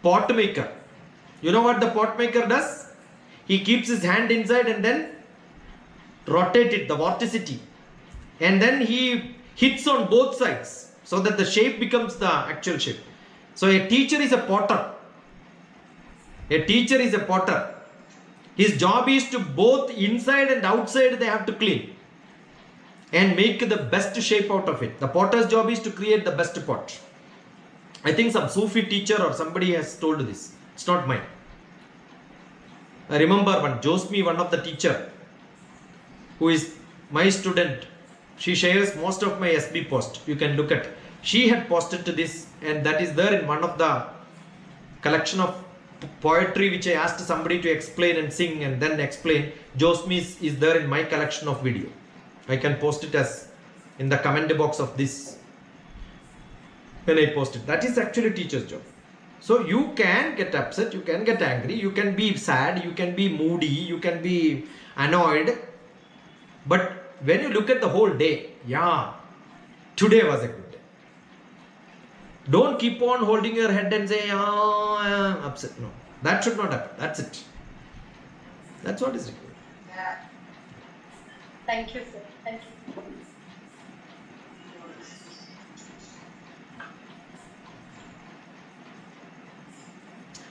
pot maker. You know what the pot maker does? He keeps his hand inside and then rotate it, the vorticity. And then he hits on both sides so that the shape becomes the actual shape. So a teacher is a potter. A teacher is a potter. His job is to both inside and outside they have to clean and make the best shape out of it. The potter's job is to create the best pot. I think some Sufi teacher or somebody has told this. It's not mine. I remember one Josmi, one of the teacher who is my student. She shares most of my SB post. You can look at. She had posted to this, and that is there in one of the collection of poetry which I asked somebody to explain and sing and then explain. Josmi is there in my collection of video. I can post it as in the comment box of this when I post it. That is actually teacher's job. So you can get upset, you can get angry, you can be sad, you can be moody, you can be annoyed. But when you look at the whole day, yeah, today was a good day. Don't keep on holding your head and say, oh, I am upset. No, that should not happen. That's it. That's what is required. Yeah. Thank you, sir. Thank you.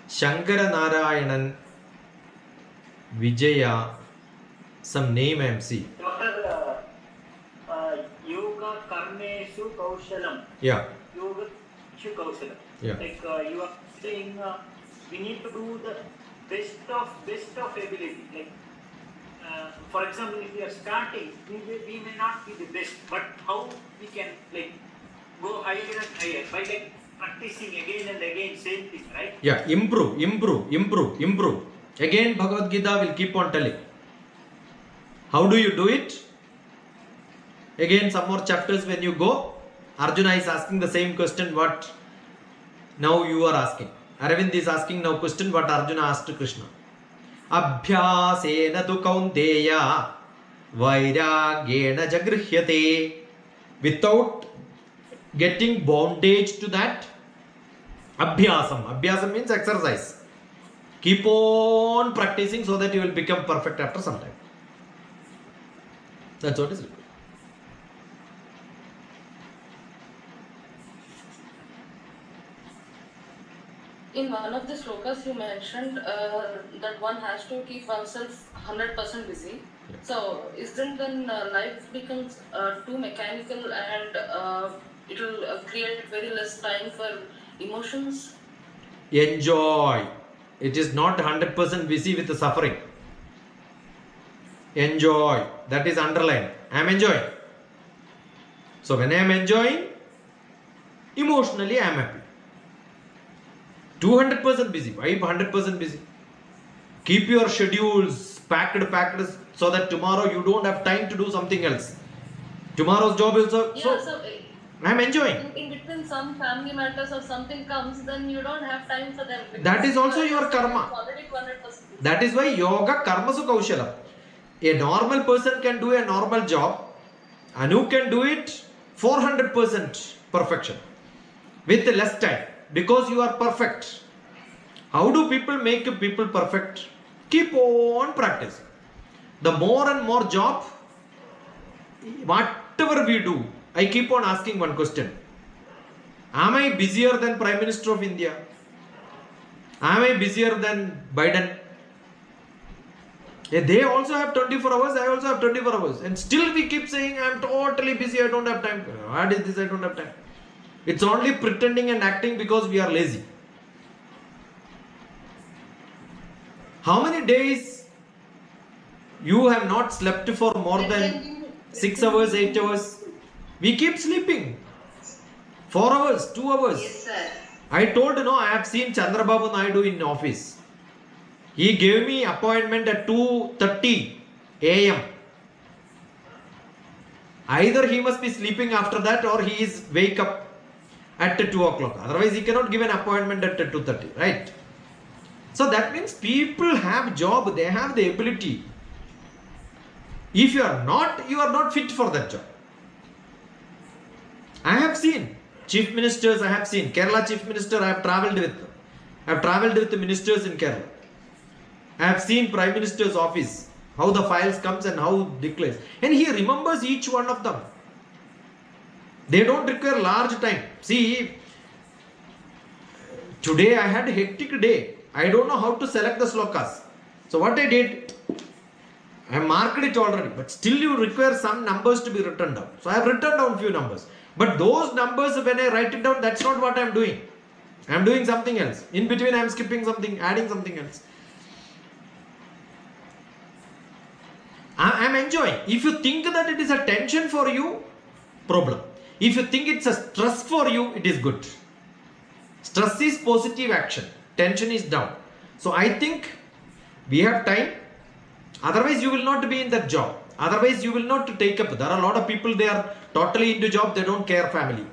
Shankara Narayanan Vijaya, some name I am seeing. Doctor, yoga karmeshu kaushalam. Yeah. Yoga shu kaushalam. Yeah. Like you are saying, we need to do the best of ability. Like, for example, if we are starting, we may not be the best, but how we can like go higher and higher by like practicing again and again same thing, right? Yeah, improve. Again, Bhagavad Gita will keep on telling. How do you do it? Again, some more chapters when you go, Arjuna is asking the same question what now you are asking. Aravind is asking now question what Arjuna asked to Krishna. Abhyasena tu kaunteya vairagyena jagrihyate. Without getting bondage to that, abhyasam means exercise. Keep on practicing so that you will become perfect after some time. That's what is required. In one of the slokas, you mentioned that one has to keep oneself 100% busy. Yeah. So, isn't then life becomes too mechanical and it will create very less time for emotions? Enjoy. It is not 100% busy with the suffering. Enjoy. That is underlined. I am enjoying. So when I am enjoying, emotionally I am happy. 200% busy. Why 100% busy? Keep your schedules packed so that tomorrow you don't have time to do something else. Tomorrow's job is so I am enjoying. In between some family matters or something comes, then you don't have time for them. That is also your karma. Already 100%. That is why yoga karmasu kaushalam. A normal person can do a normal job. Anu can do it 400% perfection with less time because you are perfect. How do people make people perfect? Keep on practicing. The more and more job, whatever we do, I keep on asking one question. Am I busier than Prime Minister of India? Am I busier than Biden? They also have 24 hours, I also have 24 hours. And still we keep saying, I am totally busy, I don't have time. What is this, I don't have time? It's only pretending and acting because we are lazy. How many days you have not slept for more than 6 hours, 8 hours? We keep sleeping. 4 hours, 2 hours. Yes, sir. I told I have seen Chandrababu Naidu in office. He gave me appointment at 2:30 a.m. Either he must be sleeping after that or he is wake up at 2 o'clock. Otherwise he cannot give an appointment at 2:30, right? So that means people have job, they have the ability. If you are not fit for that job. I have seen chief ministers, I have seen Kerala chief minister, I have travelled with. I have travelled with the ministers in Kerala. I have seen prime minister's office, how the files comes and how declares. And he remembers each one of them. They don't require large time. See, today I had a hectic day. I don't know how to select the slokas. So what I did, I marked it already, but still you require some numbers to be written down. So I have written down few numbers. But those numbers, when I write it down, that's not what I am doing. I am doing something else. In between I am skipping something, adding something else. I am enjoying. If you think that it is a tension for you, problem. If you think it's a stress for you, it is good. Stress is positive action. Tension is down. So I think we have time. Otherwise you will not be in that job. Otherwise you will not take up. There are a lot of people, they are totally into job, they don't care family.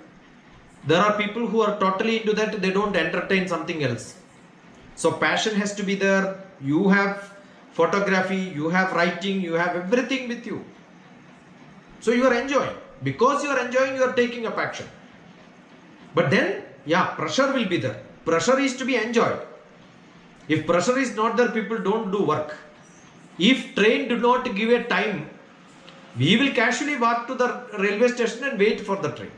There are people who are totally into that, they don't entertain something else. So passion has to be there. You have photography, you have writing, you have everything with you. So you are enjoying. Because you are enjoying, you are taking up action. But then, pressure will be there. Pressure is to be enjoyed. If pressure is not there, people don't do work. If train do not give a time, we will casually walk to the railway station and wait for the train.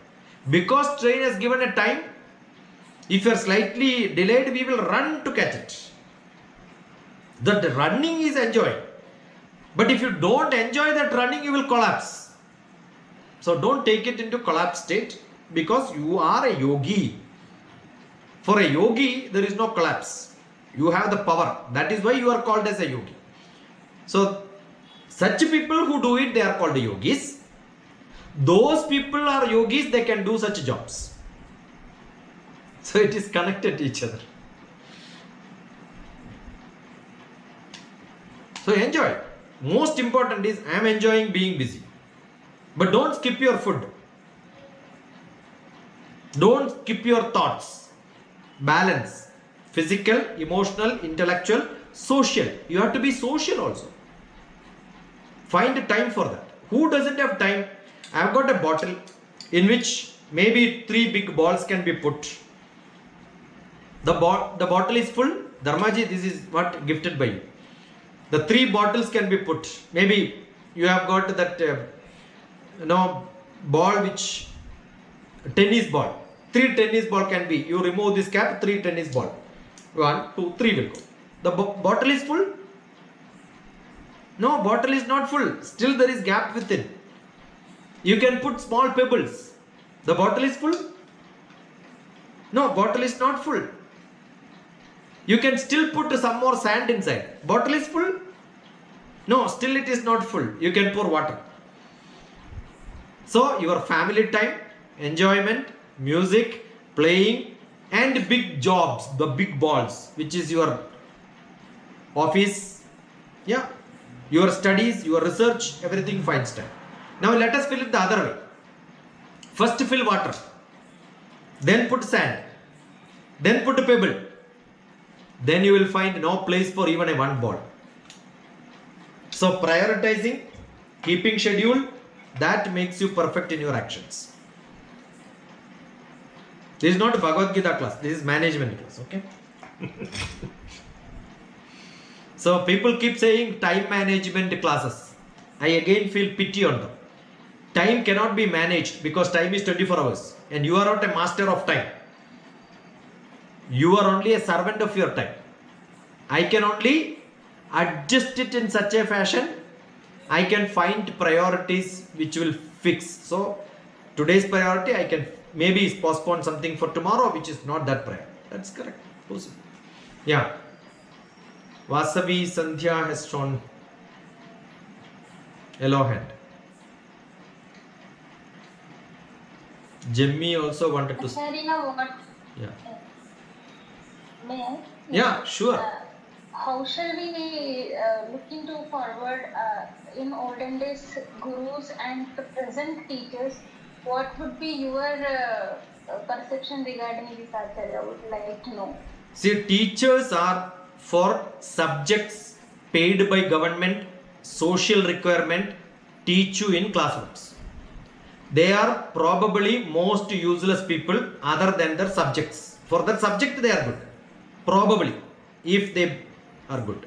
Because train has given a time, if you are slightly delayed, we will run to catch it. The running is enjoying. But if you don't enjoy that running, you will collapse. So don't take it into collapse state, because you are a yogi. For a yogi, there is no collapse. You have the power. That is why you are called as a yogi. So such people who do it, they are called yogis. Those people are yogis, they can do such jobs. So it is connected to each other. So enjoy. Most important is, I am enjoying being busy. But don't skip your food. Don't skip your thoughts. Balance. Physical, emotional, intellectual, social. You have to be social also. Find time for that. Who doesn't have time? I have got a bottle in which maybe 3 big balls can be put. The bottle is full. Dharmaji, this is what gifted by you. The 3 bottles can be put. Maybe you have got that ball, which tennis ball. 3 tennis ball can be. You remove this cap, 3 tennis ball. 1, 2, 3 will go. The bottle is full? No, bottle is not full. Still there is gap within. You can put small pebbles. The bottle is full? No, bottle is not full. You can still put some more sand inside. Bottle is full? No, still it is not full. You can pour water. So your family time, enjoyment, music, playing, and big jobs, the big balls, which is your office, your studies, your research, everything finds time. Now let us fill it the other way. First fill water, then put sand, then put a pebble. Then you will find no place for even a 1 ball. So prioritizing, keeping schedule, that makes you perfect in your actions. This is not a Bhagavad Gita class, this is management class, okay? So people keep saying time management classes. I again feel pity on them. Time cannot be managed because time is 24 hours and you are not a master of time. You are only a servant of your time. I can only adjust it in such a fashion. I can find priorities which will fix. So today's priority, I can maybe postpone something for tomorrow which is not that priority. That's correct. Yeah. Vasavi Sandhya has shown yellow hand. Jemmy also wanted to. Acharya, what? Yeah. May I? Yeah, sure. How shall we look into forward in olden days gurus and the present teachers? What would be your perception regarding this, Acharya? I would like to know. See, teachers are for subjects paid by government, social requirement, teach you in classrooms. They are probably most useless people other than their subjects. For their subject they are good. Probably, if they are good.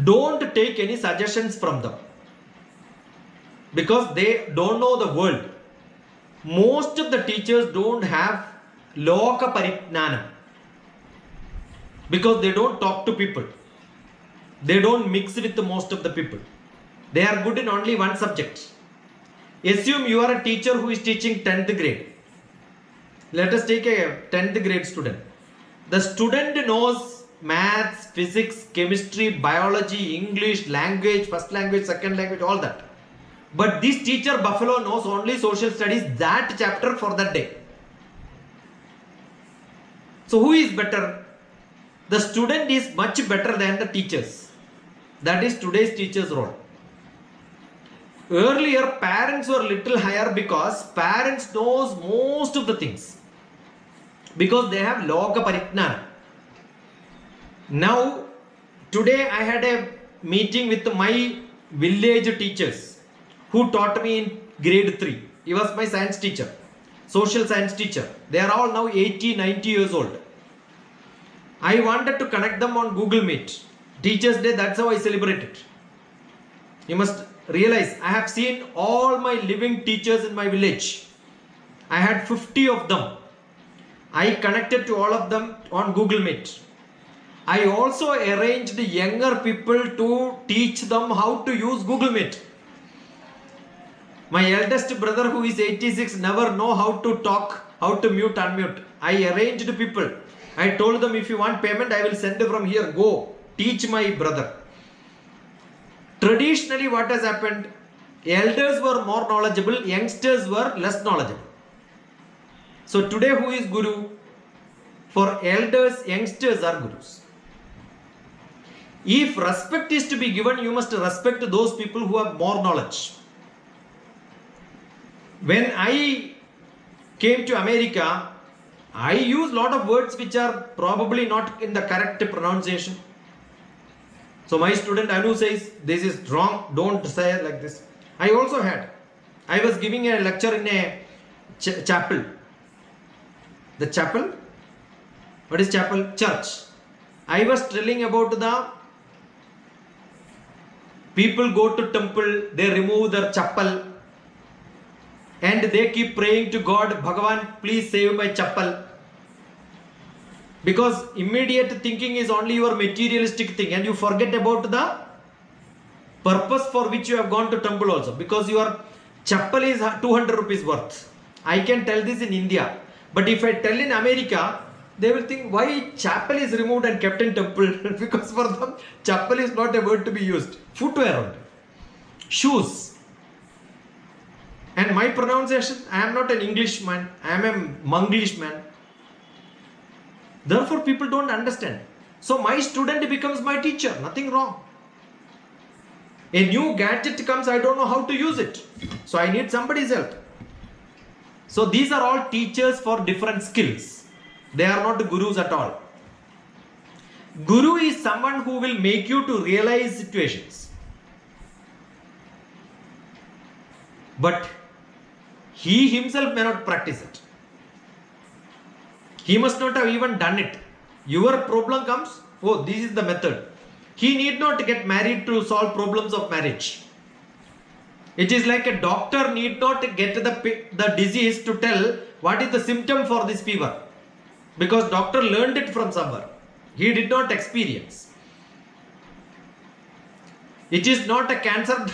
Don't take any suggestions from them. Because they don't know the world. Most of the teachers don't have loka parijnanam. Because they don't talk to people. They don't mix with most of the people. They are good in only one subject. Assume you are a teacher who is teaching 10th grade. Let us take a 10th grade student. The student knows maths, physics, chemistry, biology, English, language, first language, second language, all that. But this teacher Buffalo knows only social studies, that chapter for that day. So who is better? The student is much better than the teachers. That is today's teacher's role. Earlier parents were little higher because parents knows most of the things. Because they have loka parijnana. Now, today I had a meeting with my village teachers who taught me in grade 3. He was my science teacher, social science teacher. They are all now 80, 90 years old. I wanted to connect them on Google Meet. Teachers Day, that's how I celebrate it. You must realize, I have seen all my living teachers in my village. I had 50 of them. I connected to all of them on Google Meet. I also arranged younger people to teach them how to use Google Meet. My eldest brother who is 86 never know how to talk, how to mute, unmute. I arranged people. I told them, if you want payment, I will send from here. Go teach my brother. Traditionally, what has happened? Elders were more knowledgeable, youngsters were less knowledgeable. So today, who is Guru? For elders, youngsters are Gurus. If respect is to be given, you must respect those people who have more knowledge. When I came to America, I use a lot of words which are probably not in the correct pronunciation. So my student Anu says, this is wrong, don't say it like this. I also had. I was giving a lecture in a chapel. The chapel? What is chapel? Church. I was telling about the people go to temple, they remove their chapel and they keep praying to God, Bhagavan, please save my chapel. Because immediate thinking is only your materialistic thing and you forget about the purpose for which you have gone to temple also. Because your chapel is 200 rupees worth. I can tell this in India. But if I tell in America, they will think why chapel is removed and kept in temple. Because for them, chapel is not a word to be used. Footwear only. Shoes. And my pronunciation, I am not an Englishman. I am a Manglishman. Therefore, people don't understand. So my student becomes my teacher. Nothing wrong. A new gadget comes, I don't know how to use it. So I need somebody's help. So these are all teachers for different skills. They are not gurus at all. Guru is someone who will make you to realize situations. But he himself may not practice it. He must not have even done it. Your problem comes, oh, this is the method. He need not get married to solve problems of marriage. It is like a doctor need not get the disease to tell what is the symptom for this fever. Because doctor learned it from somewhere. He did not experience. It is not a cancer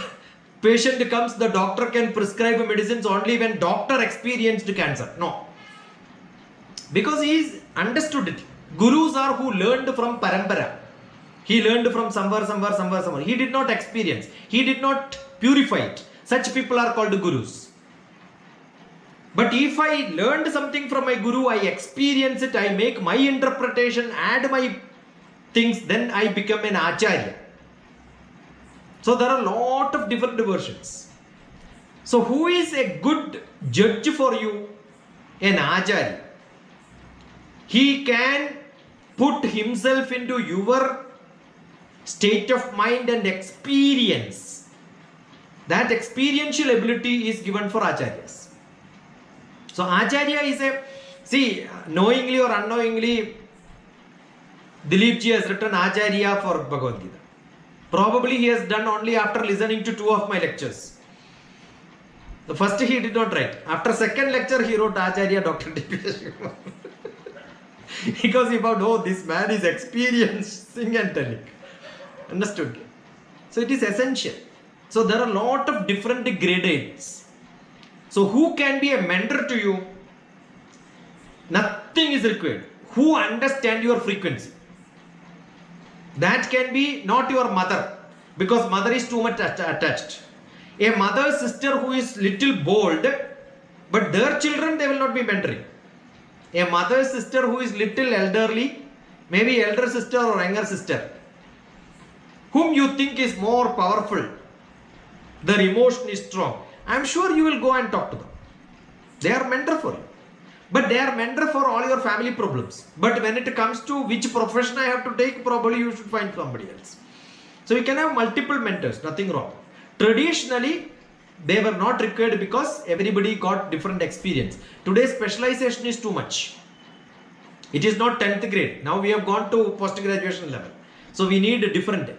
patient comes, the doctor can prescribe medicines only when doctor experienced cancer. No. Because he is understood it. Gurus are who learned from parampara. He learned from somewhere. He did not experience. He did not purify it. Such people are called gurus. But if I learned something from my guru, I experience it, I make my interpretation, add my things, then I become an acharya. So there are a lot of different versions. So who is a good judge for you? An acharya. He can put himself into your state of mind and experience. That experiential ability is given for acharyas. So acharya is a, see, knowingly or unknowingly, Dilip ji has written acharya for Bhagavad Gita. Probably he has done only after listening to 2 of my lectures. The first he did not write. After second lecture he wrote acharya DrTPS. Because he found, oh, this man is experiencing and telling. Understood? So it is essential. So there are a lot of different grades. So who can be a mentor to you? Nothing is required. Who understand your frequency? That can be not your mother, because mother is too much attached. A mother, sister who is little bold, but their children they will not be mentoring. A mother, sister who is little elderly, maybe elder sister or younger sister, whom you think is more powerful, their emotion is strong, I am sure you will go and talk to them. They are mentor for you. But they are mentor for all your family problems. But when it comes to which profession I have to take, probably you should find somebody else. So you can have multiple mentors, nothing wrong. Traditionally, they were not required because everybody got different experience. Today specialization is too much. It is not 10th grade. Now we have gone to post-graduation level. So we need a different.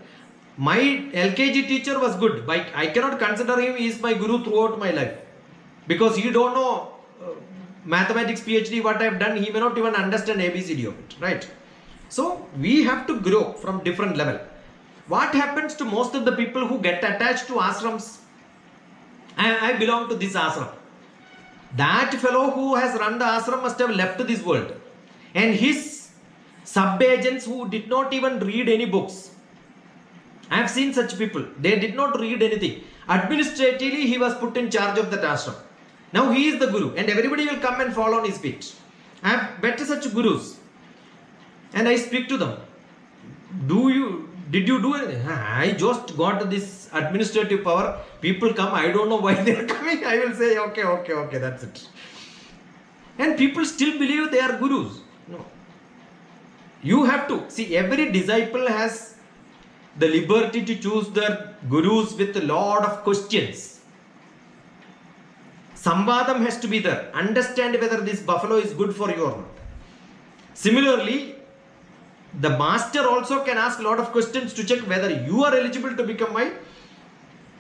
My LKG teacher was good, but I cannot consider him is my guru throughout my life. Because he don't know mathematics PhD what I have done, he may not even understand ABCD of it, right? So we have to grow from different level. What happens to most of the people who get attached to ashrams? I belong to this ashram. That fellow who has run the ashram must have left this world. And his sub-agents who did not even read any books. I have seen such people. They did not read anything. Administratively, he was put in charge of that ashram. Now he is the guru and everybody will come and fall on his feet. I have met such gurus and I speak to them. Did you do anything? I just got this administrative power. People come, I don't know why they are coming. I will say, okay, that's it. And people still believe they are gurus. No. You have to, see, every disciple has the liberty to choose their gurus with a lot of questions. Samvadam has to be there. Understand whether this buffalo is good for you or not. Similarly, the master also can ask a lot of questions to check whether you are eligible to become my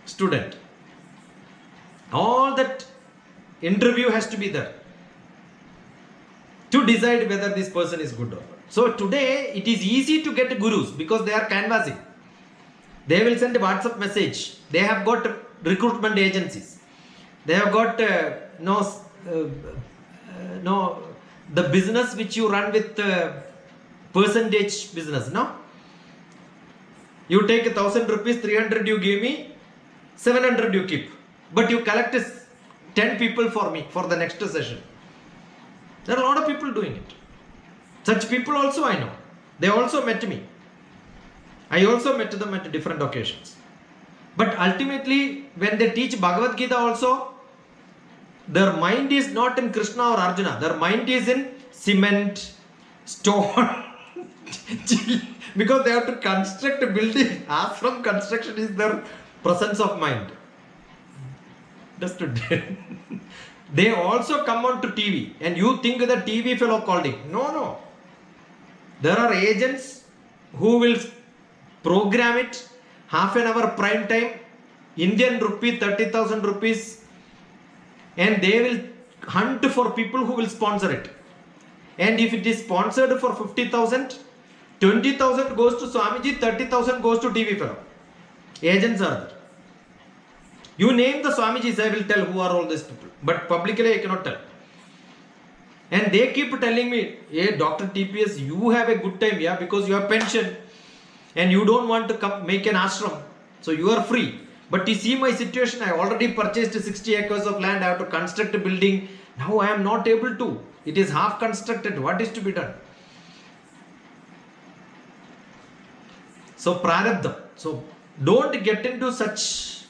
student. All that interview has to be there to decide whether this person is good or not. So today it is easy to get gurus because they are canvassing. They will send a WhatsApp message. They have got recruitment agencies. They have got the business which you run with percentage business, no? You take 1,000 rupees, 300 you give me, 700 you keep. But you collect 10 people for me for the next session. There are a lot of people doing it. Such people also I know. They also met me. I also met them at different occasions. But ultimately, when they teach Bhagavad Gita also, their mind is not in Krishna or Arjuna. Their mind is in cement, stone, because they have to construct a building. Ashram construction is their presence of mind. Understood? They also come on to TV and you think the TV fellow called it. No. There are agents who will program it, half an hour prime time, Indian rupee, 30,000 rupees, and they will hunt for people who will sponsor it. And if it is sponsored for 50,000, 20,000 goes to Swamiji, 30,000 goes to TV fellow. Agents are there. You name the Swamijis, I will tell who are all these people. But publicly I cannot tell. And they keep telling me, hey, DrTPS, you have a good time, yeah, because you have pension. and you don't want to come make an ashram, so you are free. But you see my situation, I already purchased 60 acres of land, I have to construct a building. Now I am not able to. It is half constructed. What is to be done? So prarabdha. So don't get into such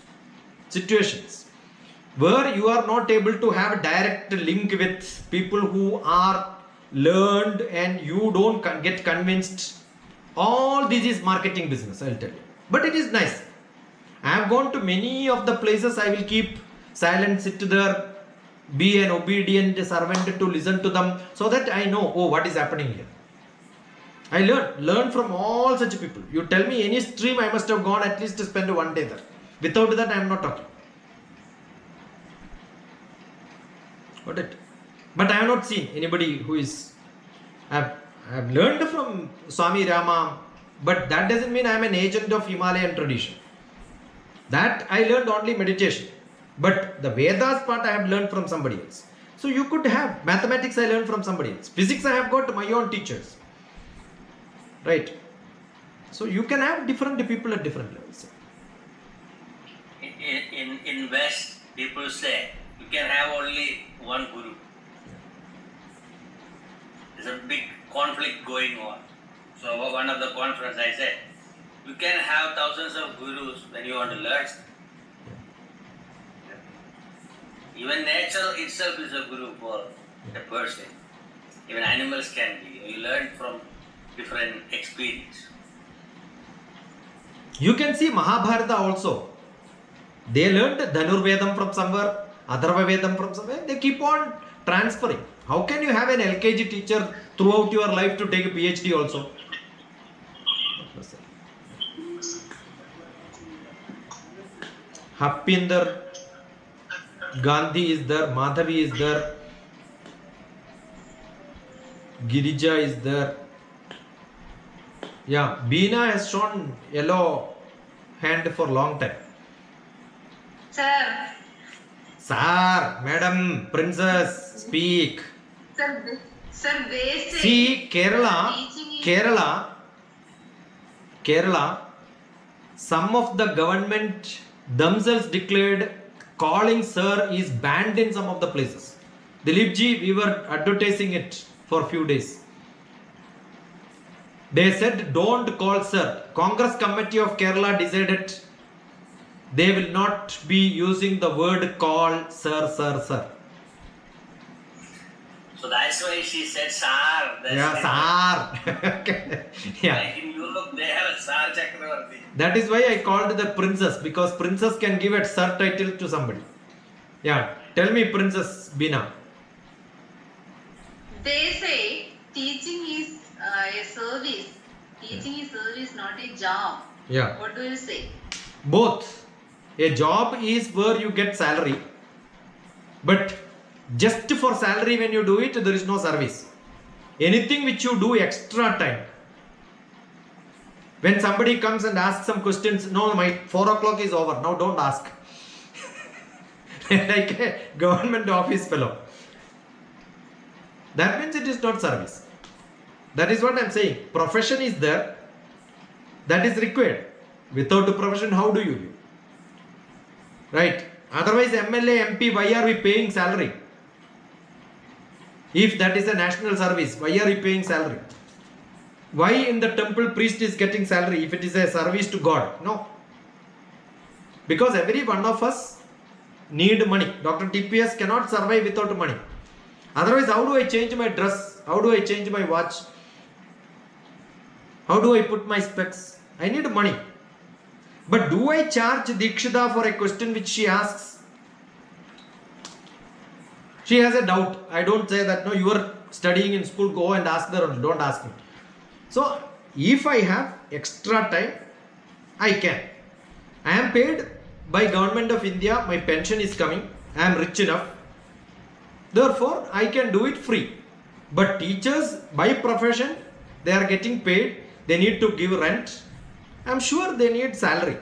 situations where you are not able to have a direct link with people who are learned and you don't get convinced. All this is marketing business, I'll tell you. But it is nice. I have gone to many of the places. I will keep silent, sit there, be an obedient servant to listen to them, so that I know, oh, what is happening here. I learn from all such people. You tell me any stream, I must have gone at least to spend one day there. Without that, I am not talking. Got it? But I have not seen anybody who is. I have learned from Swami Rama, but that doesn't mean I am an agent of Himalayan tradition. That I learned only meditation. But the Vedas part I have learned from somebody else. So you could have mathematics I learned from somebody else. Physics I have got my own teachers. Right? So you can have different people at different levels. In West, people say you can have only one guru. There's a big conflict going on. So one of the conference I said, you can have thousands of gurus when you want to learn. Even nature itself is a guru for a person. Even animals can be. You learn from different experience. You can see Mahabharata also. They learned Dhanurvedam from somewhere, Atharva Vedam from somewhere. They keep on transferring. How can you have an LKG teacher throughout your life to take a PhD also? Hapinder, Gandhi is there, Madhavi is there, Girija is there. Yeah, Beena has shown yellow hand for long time. Sir. Sir, madam, princess, speak. Sir, they say. See, Kerala, some of the government themselves declared calling sir is banned in some of the places. Dilip ji, we were advertising it for a few days. They said don't call sir. Congress committee of Kerala decided they will not be using the word call sir. So that's why she said sir. Yeah, sir. Yeah. Like in Europe, they have a sir Chakravarti. That is why I called the princess, because princess can give a sir title to somebody. Yeah, tell me, Princess Beena. They say teaching is a service. Teaching is service, not a job. Yeah. What do you say? Both. A job is where you get salary, but just for salary when you do it, there is no service. Anything which you do extra time. When somebody comes and asks some questions, no, my 4 o'clock is over, now don't ask. Like a government office fellow. That means it is not service. That is what I am saying. Profession is there. That is required. Without a profession, how do you live? Right? Otherwise, MLA, MP, why are we paying salary? If that is a national service, why are we paying salary? Why in the temple priest is getting salary if it is a service to God? No. Because every one of us need money. DrTPS cannot survive without money. Otherwise, how do I change my dress? How do I change my watch? How do I put my specs? I need money. But do I charge Dikshita for a question which she asks? She has a doubt. I don't say that, no, you are studying in school, go and ask her, don't ask me. So, if I have extra time, I can. I am paid by Government of India, my pension is coming, I am rich enough. Therefore, I can do it free. But teachers, by profession, they are getting paid, they need to give rent. I am sure they need salary.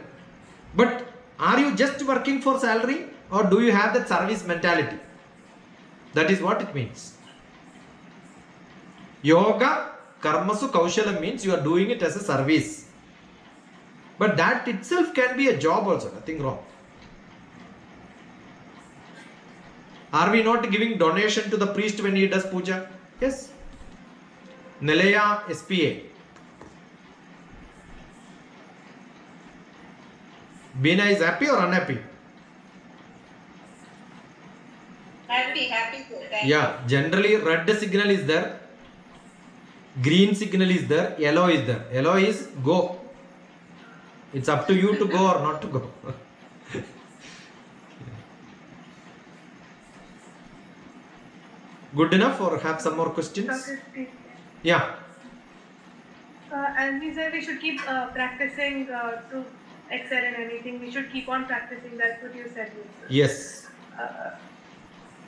But are you just working for salary or do you have that service mentality? That is what it means. Yoga, karmasu, kaushalam means you are doing it as a service. But that itself can be a job also, nothing wrong. Are we not giving donation to the priest when he does puja? Yes. Nilaya SPA. Beena is happy or unhappy? Happy, sir. Thank Yeah, generally red signal is there, green signal is there, yellow is there. Yellow is go. It's up to you to go or not to go. Good enough or have some more questions? Dr. Steve, Yeah. as we said, we should keep practicing to excel in anything. We should keep on practicing. That's what you said. Yes.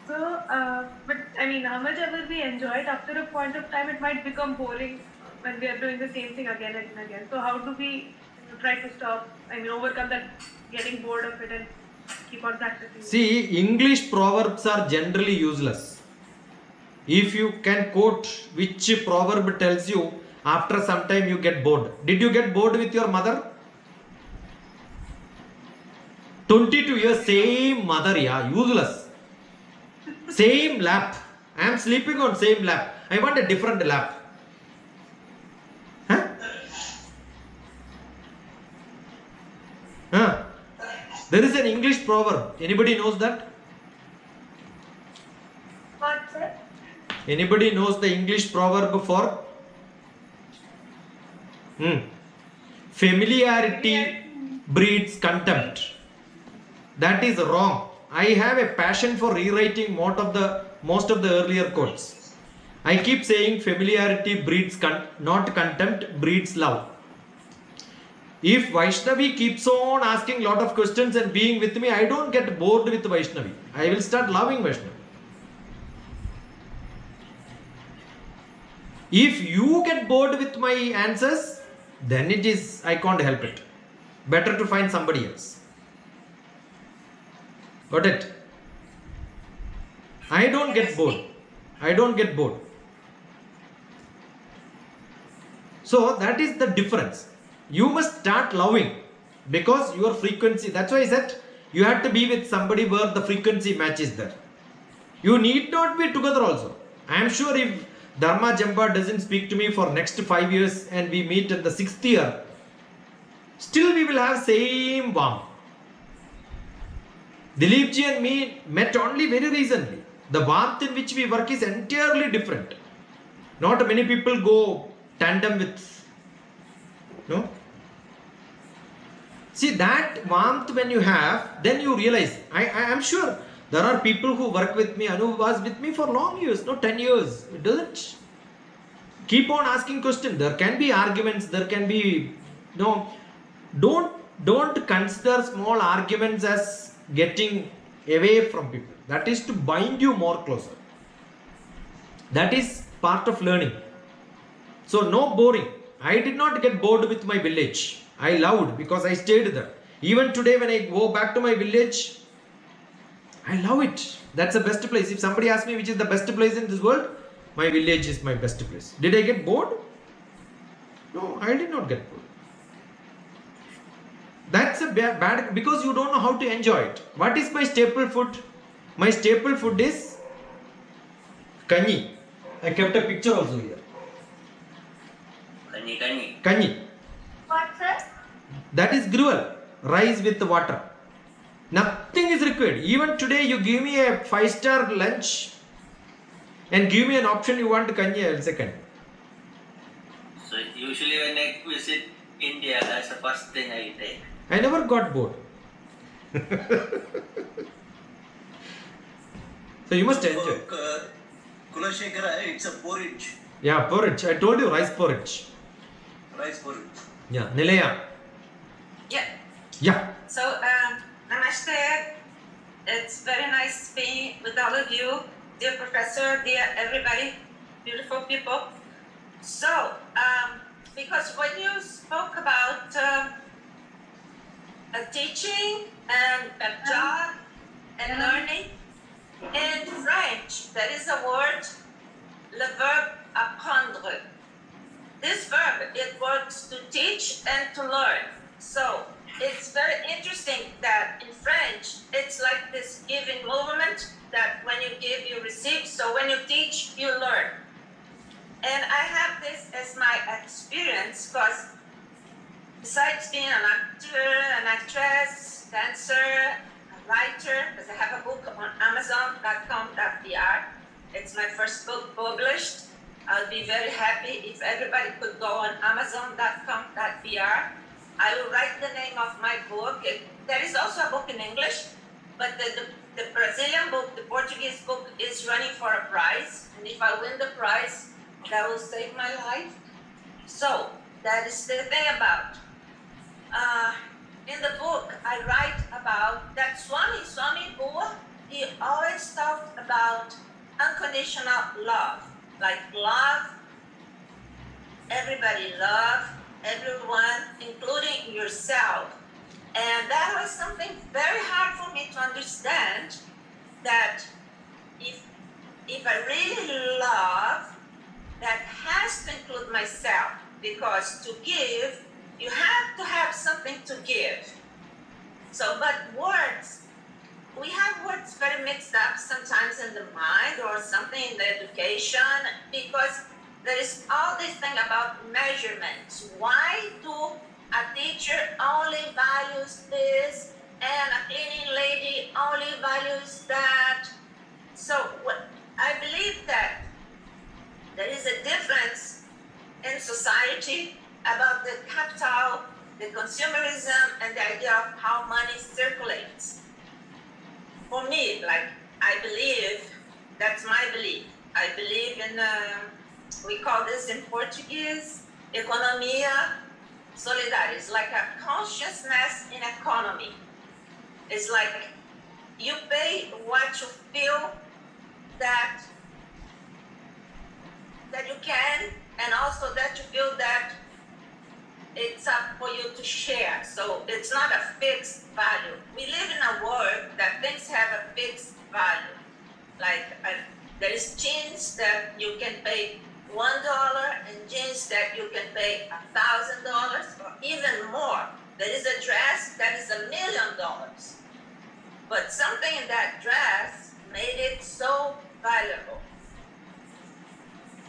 But I mean, how much ever we enjoy it, after a point of time, it might become boring when we are doing the same thing again and again. So how do we try to stop? I mean, overcome that getting bored of it and keep on practicing? See, English proverbs are generally useless. If you can quote which proverb tells you, after some time you get bored. Did you get bored with your mother? 22 years, same mother, yeah, useless. Same lap. I am sleeping on same lap. I want a different lap. Huh? Huh? There is an English proverb. Anybody knows that? What, sir? Anybody knows the English proverb for? Familiarity breeds contempt. That is wrong. I have a passion for rewriting most of the earlier quotes. I keep saying familiarity breeds not contempt, breeds love. If Vaishnavi keeps on asking lot of questions and being with me, I don't get bored with Vaishnavi. I will start loving Vaishnavi. If you get bored with my answers, then it is, I can't help it. Better to find somebody else. Got it? I don't get bored. I don't get bored. So that is the difference. You must start loving because your frequency, that's why I said you have to be with somebody where the frequency matches there. You need not be together also. I am sure if Dharma Jamba doesn't speak to me for next 5 years and we meet in the 6th year, still we will have same warmth. Dilip ji and me met only very recently. The warmth in which we work is entirely different. Not many people go tandem with, no? See that warmth when you have, then you realize, I am sure there are people who work with me, Anu was with me for long years, no 10 years. It doesn't keep on asking questions. There can be arguments, there can be, no, don't consider small arguments as getting away from people. That is to bind you more closer. That is part of learning. So no boring. I did not get bored with my village. I loved because I stayed there. Even today when I go back to my village, I love it. That's the best place. If somebody asks me which is the best place in this world, my village is my best place. Did I get bored? No, I did not get bored. That's a bad because you don't know how to enjoy it. What is my staple food? My staple food is kanji. I kept a picture also here. Kanji. What, sir? That is gruel, rice with water. Nothing is required. Even today you give me a 5-star lunch and give me an option you want kanji, I will say kanji. So usually when I visit India, that's the first thing I take. I never got bored. So you must enjoy. Kulashekara, it's a porridge. Yeah, porridge. I told you rice porridge. Rice porridge. Yeah, Nilaya. Yeah. Yeah. So, namaste. It's very nice being with all of you, dear professor, dear everybody, beautiful people. So, because when you spoke about teaching and a job and learning, in French, there is a word, le verbe apprendre. This verb, it works to teach and to learn. So it's very interesting that in French, it's like this giving movement that when you give, you receive. So when you teach, you learn. And I have this as my experience because besides being an actor, an actress, dancer, a writer, because I have a book on Amazon.com.br. It's my first book published. I'll be very happy if everybody could go on Amazon.com.br. I will write the name of my book. There is also a book in English, but the Brazilian book, the Portuguese book, is running for a prize. And if I win the prize, that will save my life. So that is the thing about. In the book, I write about that Swami Buddha, he always talked about unconditional love. Like love, everybody love, everyone, including yourself. And that was something very hard for me to understand, that if I really love, that has to include myself, because to give, you have to have something to give. So, but words, we have words very mixed up sometimes in the mind or something in the education, because there is all this thing about measurements. Why do a teacher only values this and a cleaning lady only values that? So I believe that there is a difference in society about the capital, the consumerism, and the idea of how money circulates. For me, like, I believe, that's my belief. I believe in, we call this in Portuguese, economia solidária. It's like a consciousness in economy. It's like you pay what you feel that you can, and also that you feel that it's up for you to share. So it's not a fixed value. We live in a world that things have a fixed value. Like there is jeans that you can pay $1 and jeans that you can pay $1,000 or even more. There is a dress that is $1 million. But something in that dress made it so valuable.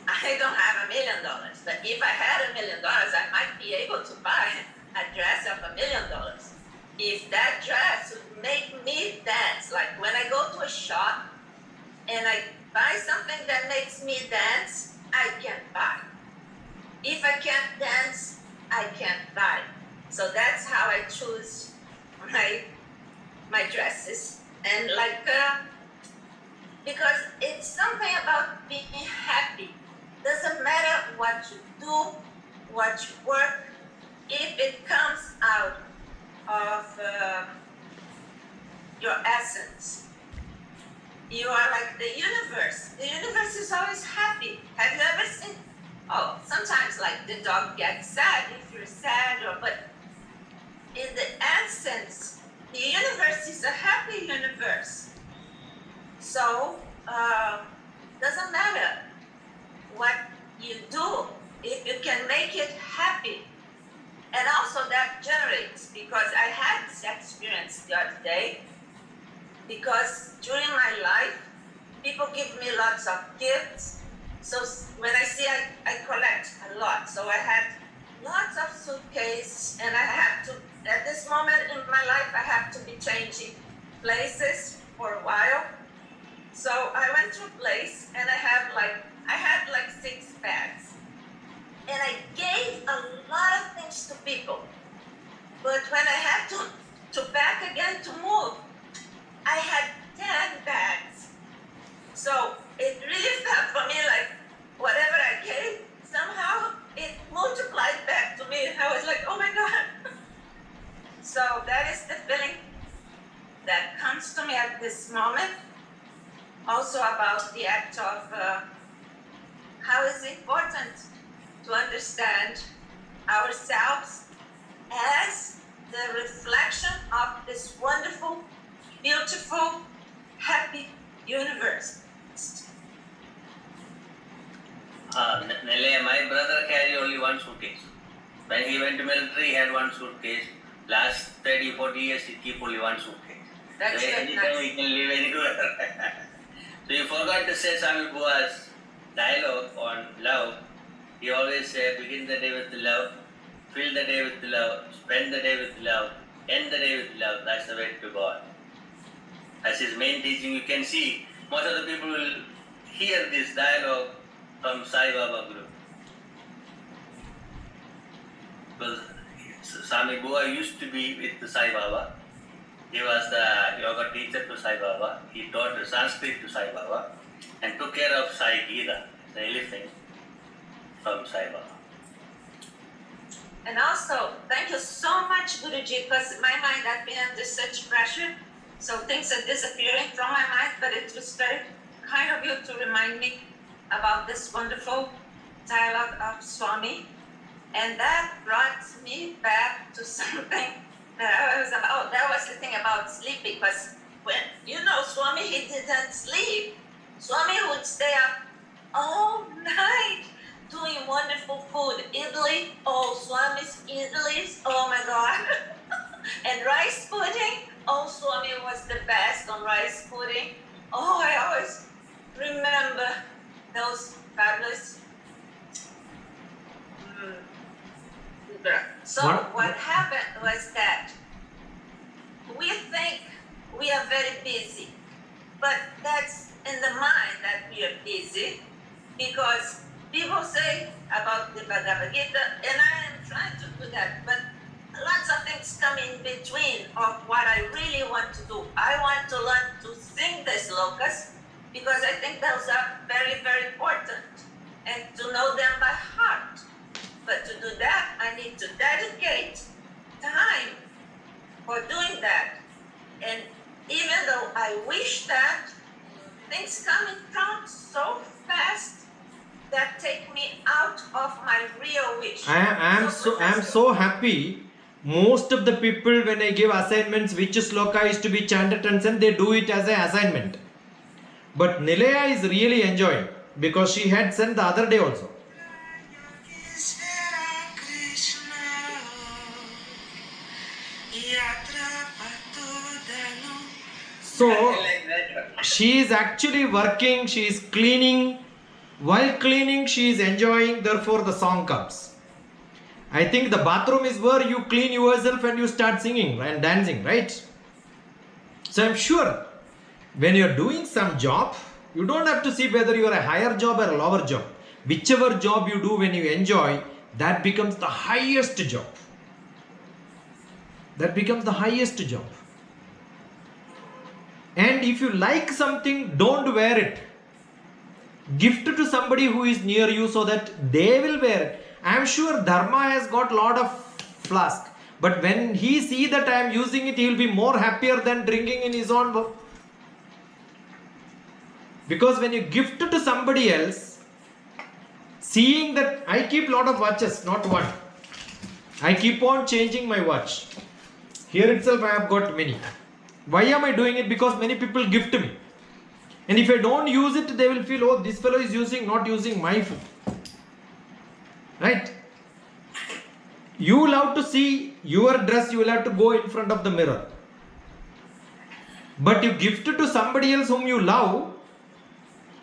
I don't have $1 million, but if I had $1 million, I might be able to buy a dress of $1 million. If that dress would make me dance, like when I go to a shop and I buy something that makes me dance, I can buy. If I can't dance, I can't buy. So that's how I choose my dresses. And like, because it's something about being happy. Doesn't matter what you do, what you work, if it comes out of your essence. You are like the universe. The universe is always happy. Have you ever seen? Oh, sometimes like the dog gets sad if you're sad, but in the essence, the universe is a happy universe. So, doesn't matter what you do, if you can make it happy. And also that generates, because I had this experience the other day, because during my life, people give me lots of gifts. So when I see, I collect a lot. So I had lots of suitcases, and I had to, at this moment in my life, I have to be changing places for a while. So I went to a place and I had like 6 bags. And I gave a lot of things to people. But when I had to pack again to move, I had 10 bags. So it really felt for me like whatever I gave, somehow it multiplied back to me. I was like, oh my God. So that is the feeling that comes to me at this moment. Also about the act of how it's important to understand ourselves as the reflection of this wonderful, beautiful, happy universe. Nele, my brother carried only one suitcase. When he went to military, he had one suitcase. Last 30, 40 years, he keep only one suitcase. That's So very anytime nice. he can live anywhere. So you forgot to say Swami Bua's dialogue on love. He always said, begin the day with love, fill the day with love, spend the day with love, end the day with love. That's the way to God. As his main teaching, you can see most of the people will hear this dialogue from Sai Baba Guru. Because Swami Bua used to be with Sai Baba. He was the yoga teacher to Sai Baba. He taught Sanskrit to Sai Baba and took care of Sai Gita, the elephant, from Sai Baba. And also, thank you so much, Guruji, because in my mind I've been under such pressure. So things are disappearing from my mind, but it was very kind of you to remind me about this wonderful dialogue of Swami. And that brought me back to something that I was about. That was the thing about sleep, because when, Swami, he didn't sleep. Swami would stay up all night doing wonderful food. Idli, oh, Swami's idlis, oh my God. And rice pudding, oh, Swami was the best on rice pudding. Oh, I always remember those fabulous. So what happened was that we think we are very busy, but that's in the mind that we are busy, because people say about the Bhagavad Gita, and I am trying to do that, but lots of things come in between of what I really want to do. I want to learn to sing the slokas, because I think those are very, very important, and to know them by heart. But to do that, I need to dedicate time for doing that. And even though I wish that, things come in front so fast that take me out of my real wish. I am so happy. Most of the people, when I give assignments which sloka is to be chanted and sent, they do it as an assignment. But Nilaya is really enjoying, because she had sent the other day also. So she is actually working, she is cleaning. While cleaning, she is enjoying, therefore the song comes. I think the bathroom is where you clean yourself and you start singing and dancing, right? So I'm sure when you're doing some job, you don't have to see whether you are a higher job or a lower job. Whichever job you do when you enjoy, that becomes the highest job. That becomes the highest job. And if you like something, don't wear it. Gift to somebody who is near you so that they will wear it. I am sure Dharma has got lot of flask. But when he see that I am using it, he will be more happier than drinking in his own. Because when you gift to somebody else, seeing that I keep lot of watches, not one. I keep on changing my watch. Here itself I have got many. Why am I doing it? Because many people gift me. And if I don't use it, they will feel, oh, this fellow is using, not using my food. Right? You will have to see your dress, you will have to go in front of the mirror. But you gift it to somebody else whom you love,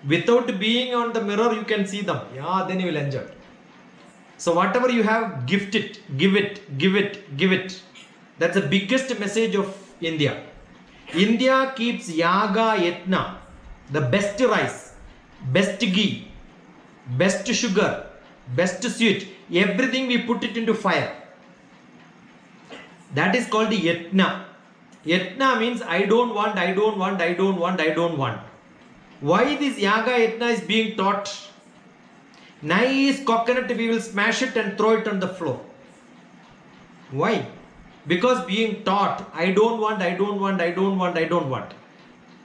without being on the mirror, you can see them. Yeah, then you will enjoy. So whatever you have, gift it, give it, give it, give it. That's the biggest message of India. India keeps yaga yetna, the best rice, best ghee, best sugar, best sweet, everything we put it into fire. That is called the yetna. Yetna means I don't want, I don't want, I don't want, I don't want. Why this yaga yetna is being taught? Nice coconut, we will smash it and throw it on the floor. Why? Because being taught, I don't want, I don't want, I don't want, I don't want.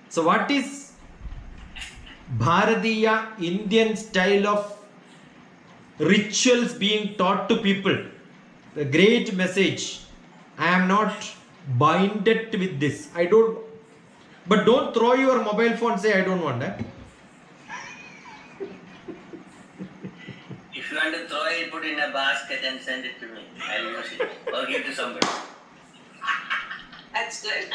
So what is Bharatiya Indian style of rituals being taught to people? The great message. I am not binded with this. I don't. But don't throw your mobile phone and say I don't want that. If you want to throw it, put it in a basket and send it to me. I'll use it. Or give it to somebody. That's good.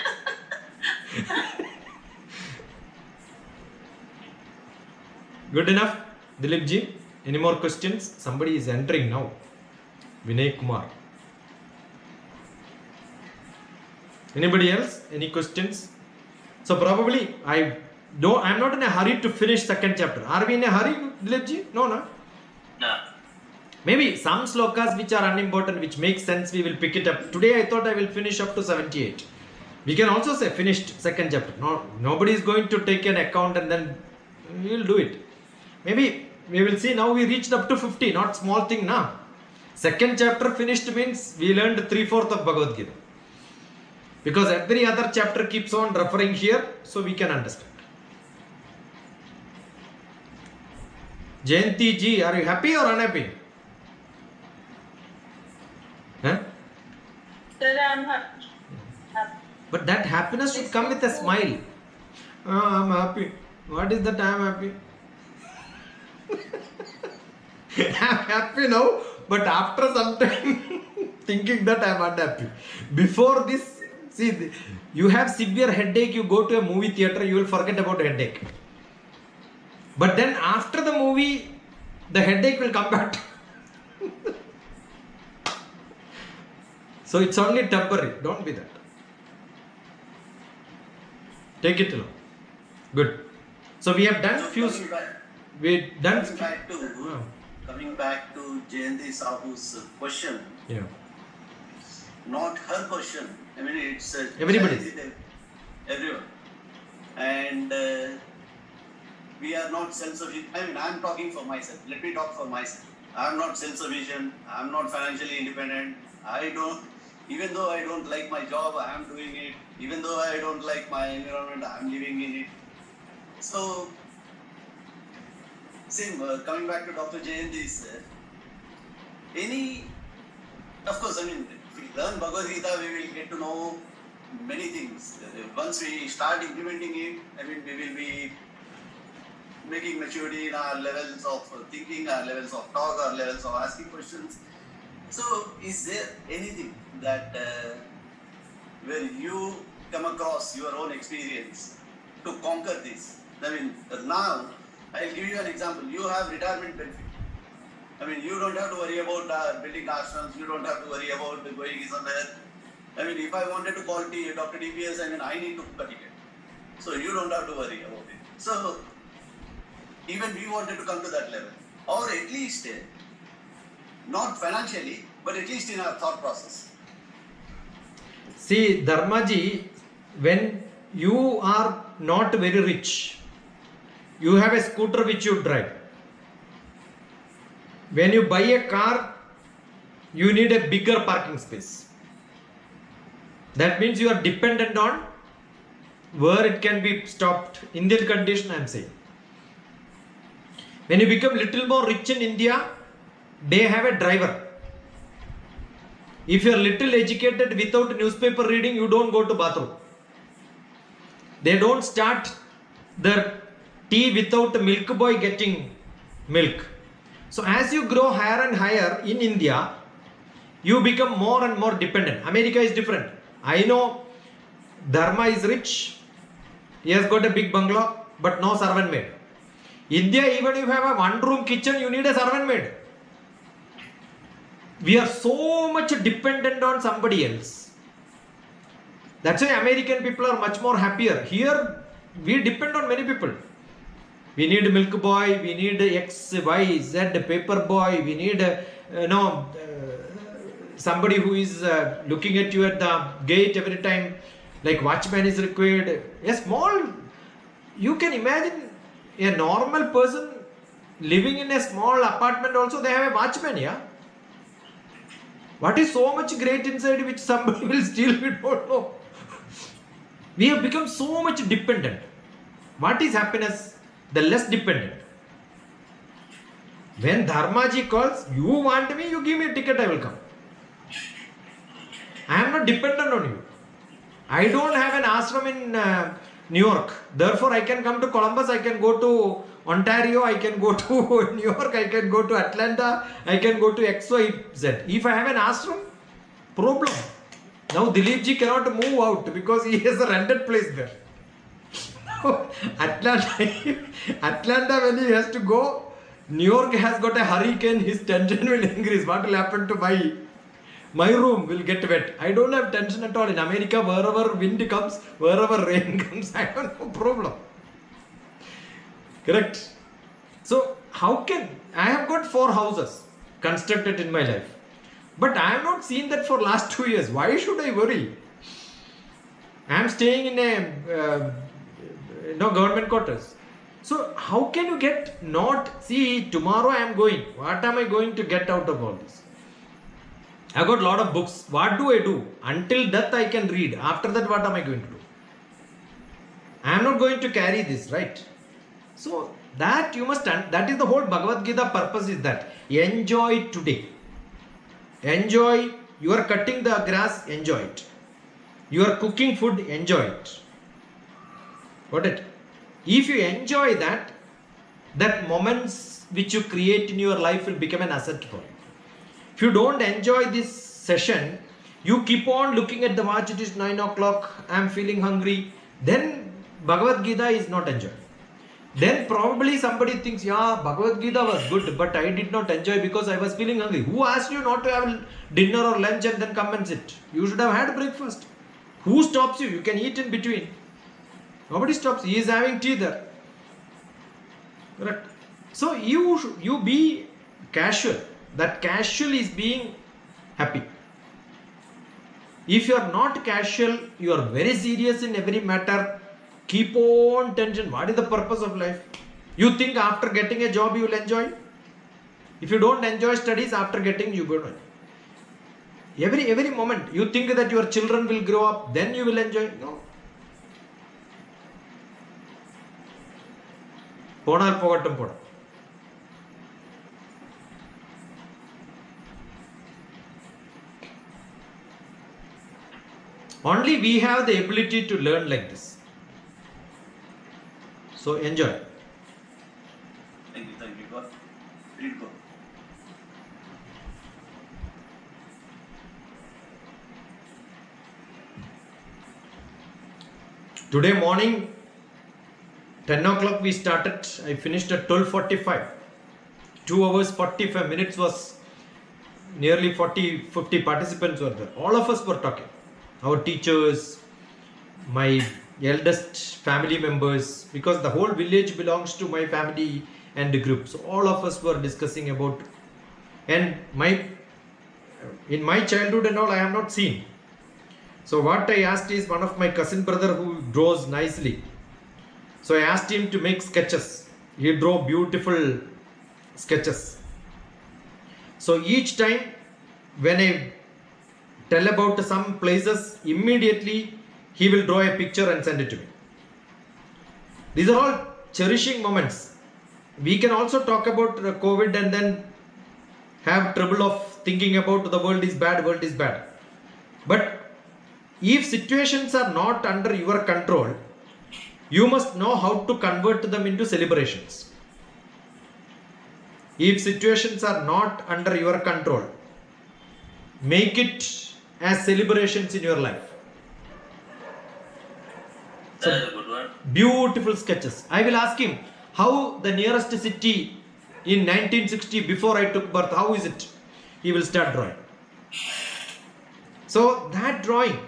Good enough, Dilip ji. Any more questions? Somebody is entering now. Vinay Kumar. Anybody else? Any questions? So probably I'm not in a hurry to finish second chapter. Are we in a hurry, Dilip ji? No. No. Maybe some slokas which are unimportant, which make sense, we will pick it up. Today I thought I will finish up to 78. We can also say finished second chapter. No, nobody is going to take an account and then we will do it. Maybe we will see. Now we reached up to 50, not small thing now. Second chapter finished means we learned 3/4 of Bhagavad Gita. Because every other chapter keeps on referring here, so we can understand. Jayanti ji, are you happy or unhappy? Huh? Sir, I'm happy. But that happiness should come with a smile. Oh, I'm happy. What is that I'm happy? I'm happy now, but after some time thinking that I'm unhappy. Before this, see, you have severe headache, you go to a movie theater, you will forget about headache. But then after the movie, the headache will come back. So it's only temporary. Don't be that. Take it along. Good. So we have done few. Coming back to Jayanti Sahu's question. Yeah. Not her question. I mean, it's everybody's. Everyone. And we are not self-sufficient. I mean, I'm talking for myself. Let me talk for myself. I'm not self-sufficient. I'm not financially independent. Even though I don't like my job, I am doing it. Even though I don't like my environment, I am living in it. So, same, coming back to Dr. Jayanti's, of course, I mean, if we learn Bhagavad Gita, we will get to know many things. Once we start implementing it, I mean, we will be making maturity in our levels of thinking, our levels of talk, our levels of asking questions. So, is there anything that where you come across your own experience to conquer this? I mean, now I'll give you an example. You have retirement benefit. I mean, you don't have to worry about building ashrams. You don't have to worry about going somewhere. I mean, if I wanted to call DrTPS, I mean, I need to book a ticket. So you don't have to worry about it. So even we wanted to come to that level, or at least not financially, but at least in our thought process. See, Dharmaji, when you are not very rich, you have a scooter which you drive. When you buy a car, you need a bigger parking space. That means you are dependent on where it can be stopped. Indian condition, I am saying. When you become little more rich in India, they have a driver. If you are little educated without newspaper reading, you don't go to bathroom. They don't start their tea without the milk boy getting milk. So as you grow higher and higher in India, you become more and more dependent. America is different. I know Dharma is rich. He has got a big bungalow, but no servant maid. India, even if you have a one-room kitchen, you need a servant maid. We are so much dependent on somebody else. That's why American people are much more happier. Here, we depend on many people. We need milk boy, we need X, Y, Z, paper boy, we need somebody who is looking at you at the gate every time, like watchman is required. A small, you can imagine a normal person living in a small apartment also, they have a watchman, yeah? What is so much great inside which somebody will steal, we don't know. We have become so much dependent. What is happiness? The less dependent. When Dharmaji calls, you want me, you give me a ticket, I will come. I am not dependent on you. I don't have an ashram in New York. Therefore, I can come to Columbus, I can go to Ontario, I can go to New York, I can go to Atlanta, I can go to XYZ. If I have an ashram, problem. Now Dilip ji cannot move out because he has a rented place there. Atlanta, when he has to go, New York has got a hurricane, his tension will increase. What will happen to my room will get wet. I don't have tension at all. In America, wherever wind comes, wherever rain comes, I have no problem. Correct? So, how can I have got 4 houses constructed in my life, but I have not seen that for last 2 years. Why should I worry? I am staying in a government quarters. So how can you get not see tomorrow I am going? What am I going to get out of all this? I got a lot of books. What do I do? Until death I can read. After that, what am I going to do? I am not going to carry this, right? So that you must, that is the whole Bhagavad Gita purpose, is that enjoy today. Enjoy. You are cutting the grass, enjoy it. You are cooking food, enjoy it. Got it? If you enjoy that, that moments which you create in your life will become an asset for you. If you don't enjoy this session, you keep on looking at the watch, it is 9 o'clock, I am feeling hungry, then Bhagavad Gita is not enjoyed. Then probably somebody thinks, yeah, Bhagavad Gita was good, but I did not enjoy because I was feeling hungry. Who asked you not to have dinner or lunch and then come and sit? You should have had breakfast. Who stops you? You can eat in between. Nobody stops. He is having tea there. Correct. So you be casual. That casual is being happy. If you are not casual, you are very serious in every matter. Keep on tension. What is the purpose of life? You think after getting a job you will enjoy? If you don't enjoy studies, after getting you will. Every moment you think that your children will grow up, then you will enjoy. No. Ponal pogattum poda. Only we have the ability to learn like this. So enjoy. Thank you, God. Read God. Today morning, 10 o'clock we started. I finished at 12:45. 2 hours 45 minutes was nearly 40-50 participants were there. All of us were talking. Our teachers, my eldest family members, because the whole village belongs to my family and the group. So all of us were discussing about, and in my childhood and all I have not seen. So what I asked is, one of my cousin brother who draws nicely. So I asked him to make sketches. He drew beautiful sketches. So each time when I tell about some places, immediately he will draw a picture and send it to me. These are all cherishing moments. We can also talk about COVID and then have trouble of thinking about the world is bad, world is bad. But if situations are not under your control, you must know how to convert them into celebrations. If situations are not under your control, make it as celebrations in your life. So, That is a good one. beautiful sketches. I will ask him how the nearest city in 1960 before I took birth, how is it? He will start drawing. So that drawing,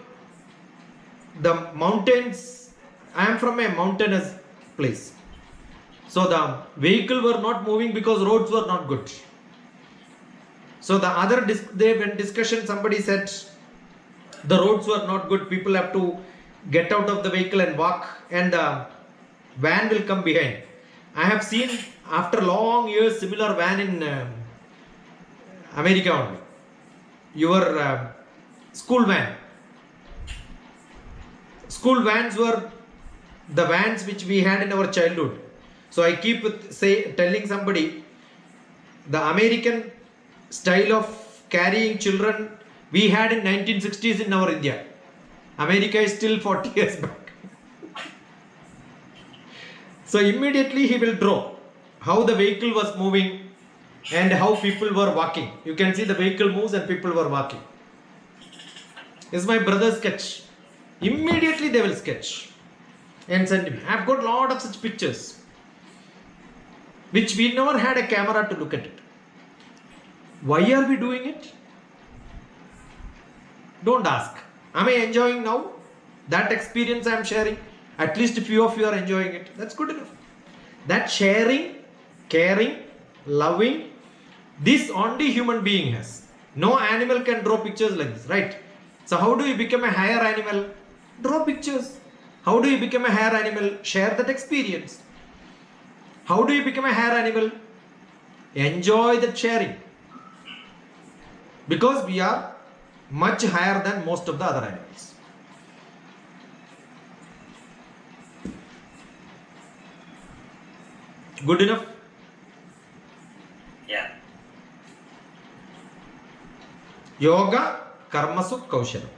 the mountains, I am from a mountainous place. So the vehicle were not moving because roads were not good. So the other when discussion, somebody said the roads were not good, people have to get out of the vehicle and walk, and the van will come behind. I have seen after long years similar van in America only. Your school van. School vans were the vans which we had in our childhood. So I keep telling somebody, the American style of carrying children we had in 1960s in our India. America is still 40 years back. So immediately he will draw how the vehicle was moving and how people were walking. You can see the vehicle moves and people were walking. Is my brother's sketch. Immediately they will sketch and send me. I've got a lot of such pictures which we never had a camera to look at it. Why are we doing it? Don't ask. Am I enjoying now? That experience I am sharing. At least a few of you are enjoying it. That's good enough. That sharing, caring, loving, this only human being has. No animal can draw pictures like this, right? So how do you become a higher animal? Draw pictures. How do you become a higher animal? Share that experience. How do you become a higher animal? Enjoy that sharing. Because we are much higher than most of the other animals. Good enough? Yeah. Yoga, Karmasu, Kaushalam.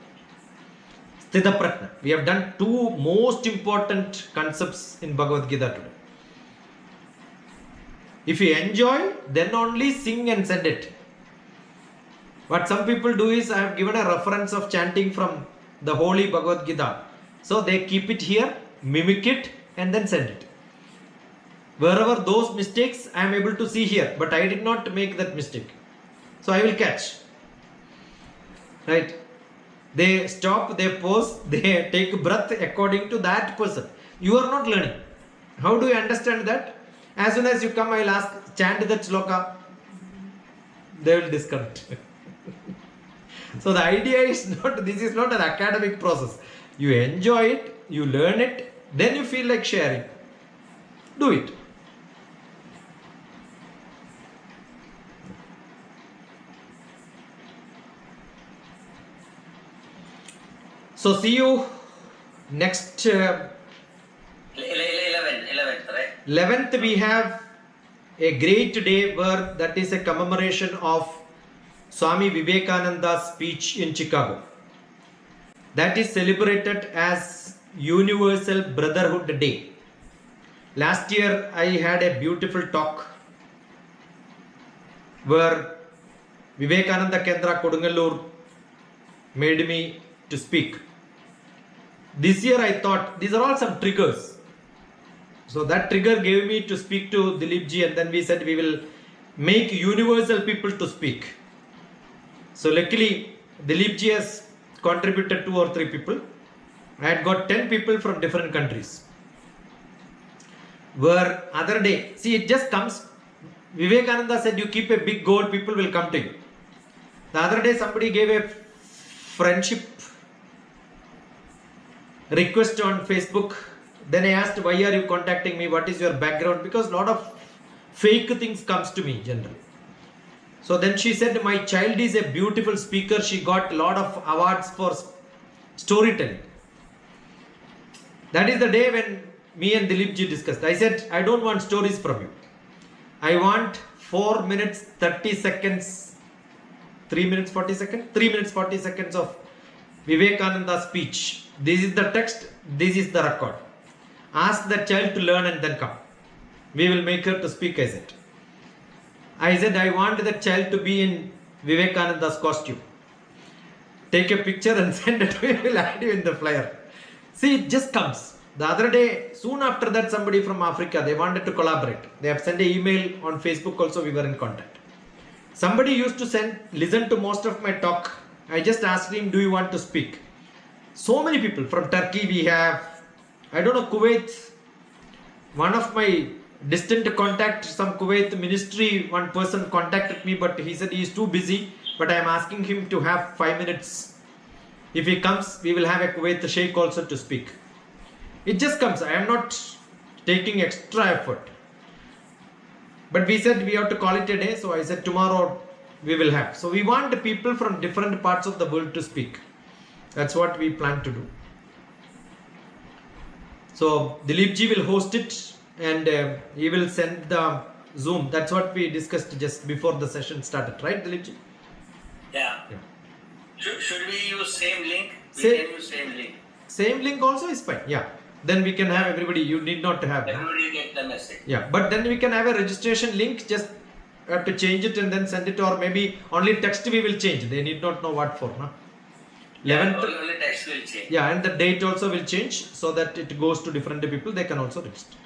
Sthita Prajna. We have done two most important concepts in Bhagavad Gita today. If you enjoy, then only sing and send it. What some people do is, I have given a reference of chanting from the holy Bhagavad Gita. So they keep it here, mimic it, and then send it. Wherever those mistakes I am able to see here, but I did not make that mistake. So I will catch. Right? They stop, they pause, they take breath according to that person. You are not learning. How do you understand that? As soon as you come, I will ask, chant that sloka. They will disconnect. So the idea is not, this is not an academic process. You enjoy it, you learn it, then you feel like sharing. Do it. So see you next 11th, right? 11th we have a great day where that is a commemoration of Swami Vivekananda's speech in Chicago. That is celebrated as Universal Brotherhood Day. Last year I had a beautiful talk where Vivekananda Kendra Kodungalur made me to speak. This year I thought these are all some triggers. So that trigger gave me to speak to Dilip ji, and then we said we will make universal people to speak. So luckily Dilip ji has contributed 2 or 3 people. I had got 10 people from different countries. Where other day, see it just comes. Vivekananda said you keep a big goal, people will come to you. The other day somebody gave a friendship request on Facebook. Then I asked, why are you contacting me? What is your background? Because a lot of fake things comes to me generally. So then she said, my child is a beautiful speaker. She got a lot of awards for storytelling. That is the day when me and Dilip ji discussed. I said, I don't want stories from you. I want 4 minutes 30 seconds, 3 minutes 40 seconds, 3 minutes 40 seconds of Vivekananda's speech. This is the text, this is the record. Ask the child to learn and then come. We will make her to speak, I said. I want the child to be in Vivekananda's costume. Take a picture and send it. We will add you in the flyer. See, it just comes. The other day, soon after that, somebody from Africa, they wanted to collaborate. They have sent an email on Facebook also, we were in contact. Somebody used to listen to most of my talk. I just asked him, do you want to speak? So many people. From Turkey we have, I don't know, Kuwait. One of my distant contact, some Kuwait ministry, one person contacted me, but he said he is too busy. But I am asking him to have 5 minutes. If he comes, we will have a Kuwait Sheikh also to speak. It just comes. I am not taking extra effort. But we said we have to call it a day. So I said tomorrow we will have. So we want people from different parts of the world to speak. That's what we plan to do. So Dilip ji will host it, and he will send the Zoom. That's what we discussed just before the session started, right, Dilip ji? Yeah. Should we use same link? We Same- can use same link. Same link also is fine. Yeah. Then we can have everybody. You need not to have. Everybody get the message. Yeah. But then we can have a registration link. Just have to change it and then send it, or maybe only text we will change. They need not know what for. No? 11th. Only text will change. Yeah, and the date also will change so that it goes to different people. They can also register.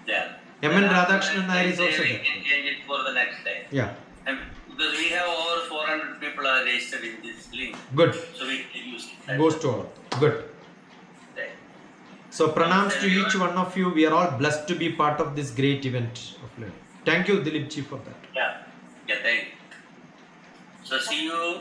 Yeah. M.N. Radhakrishnan Nair is also We there. can change it for the next time. Yeah, And because we have over 400 people are registered in this link. good. So we can use it. Goes to all of them. Good. Right. So pranams to each one of you. We are all blessed to be part of this great event of learning. Thank you, Dilip ji, for that. Yeah. Yeah, thank you. So see you